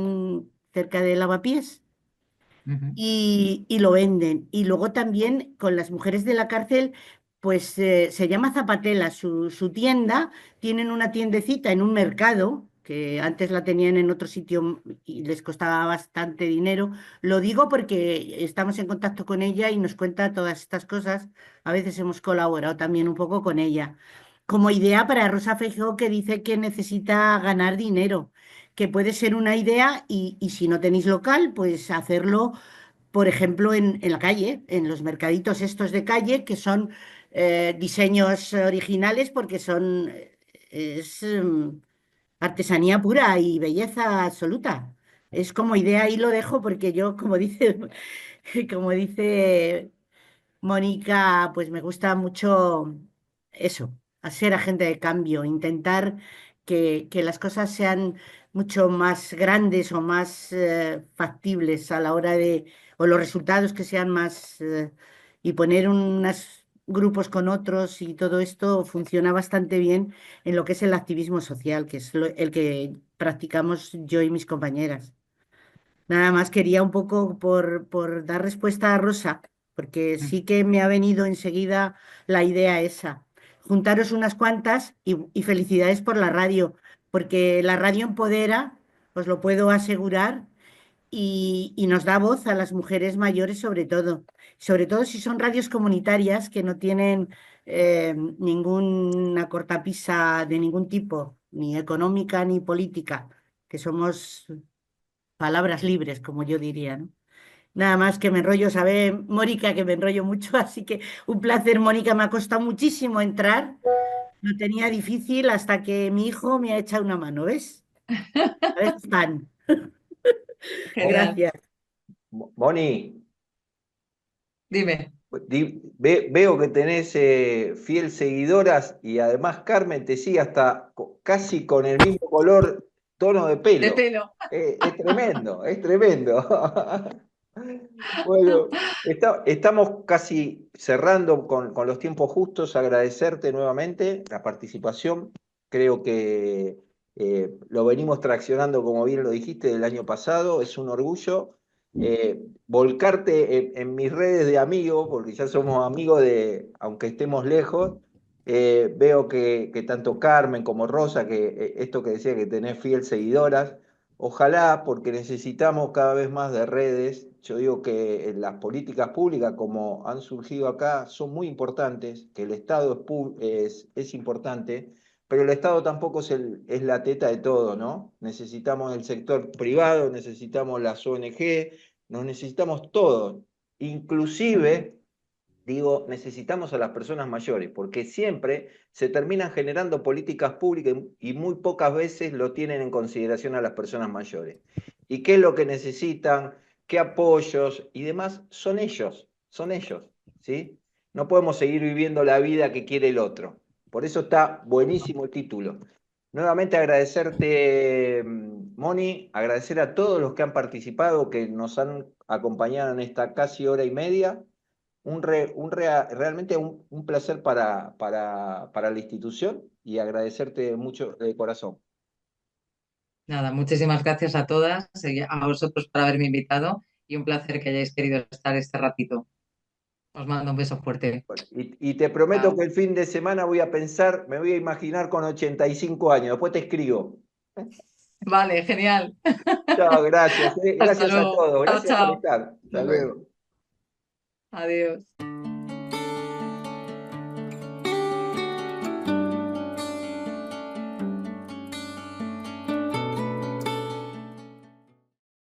cerca de Lavapiés ujú, y lo venden. Y luego también con las mujeres de la cárcel, pues se llama Zapatela, su tienda, tienen una tiendecita en un mercado, que antes la tenían en otro sitio y les costaba bastante dinero. Lo digo porque estamos en contacto con ella y nos cuenta todas estas cosas. A veces hemos colaborado también un poco con ella. Como idea para Rosa Feijó, que dice que necesita ganar dinero, que puede ser una idea y si no tenéis local, pues hacerlo por ejemplo, en la calle, en los mercaditos estos de calle, que son diseños originales porque es artesanía pura y belleza absoluta. Es como idea, ahí lo dejo porque yo, como dice, como dice Mónica, pues me gusta mucho eso, a ser agente de cambio, intentar que las cosas sean mucho más grandes o más factibles a la hora o los resultados que sean más, y poner unos grupos con otros y todo esto funciona bastante bien en lo que es el activismo social, que es el que practicamos yo y mis compañeras. Nada más quería un poco por dar respuesta a Rosa, porque ujú. sí que me ha venido enseguida la idea esa. Juntaros unas cuantas y felicidades por la radio, porque la radio empodera, os lo puedo asegurar, y nos da voz a las mujeres mayores sobre todo si son radios comunitarias que no tienen ninguna cortapisa de ningún tipo, ni económica ni política, que somos palabras libres, como yo diría, ¿no? Nada más que me enrollo, sabe, Mónica, que me enrollo mucho, así que un placer, Mónica, me ha costado muchísimo entrar, lo tenía difícil hasta que mi hijo me ha echado una mano, ¿ves? A ver, fan. Genial. Gracias. Moni, Dime. veo que tenés fiel seguidoras y además Carmen te sigue hasta casi con el mismo color, tono de De pelo. pelo. Es tremendo, es tremendo. Bueno, estamos casi cerrando con los tiempos justos. Agradecerte nuevamente la participación. Creo que lo venimos traccionando, como bien lo dijiste, del año pasado. Es un orgullo volcarte en mis redes de amigos, porque ya somos amigos aunque estemos lejos. Veo que tanto Carmen como Rosa, que esto que decía que tenés fiel seguidoras, ojalá, porque necesitamos cada vez más de redes. Yo digo que las políticas públicas, como han surgido acá, son muy importantes, que el Estado es importante, pero el Estado tampoco es la teta de todo, ¿no? Necesitamos el sector privado, necesitamos las ONG, nos necesitamos todos. Inclusive, digo, necesitamos a las personas mayores, porque siempre se terminan generando políticas públicas y muy pocas veces lo tienen en consideración a las personas mayores. ¿Y qué es lo que necesitan? ¿Qué apoyos y demás? Son ellos, ¿sí? No podemos seguir viviendo la vida que quiere el otro. Por eso está buenísimo el título. Nuevamente agradecerte, Moni, agradecer a todos los que han participado, que nos han acompañado en esta casi hora y media. Realmente un placer para la institución y agradecerte mucho de corazón. Nada, muchísimas gracias a todas y a vosotros por haberme invitado y un placer que hayáis querido estar este ratito. Os mando un beso fuerte. Y te prometo Chao. que el fin de semana voy a pensar, me voy a imaginar con 85 años, después te escribo. Vale, genial. Chao, gracias. Hasta Gracias a luego. todos, Chao, gracias por chao. estar. Hasta luego. Adiós.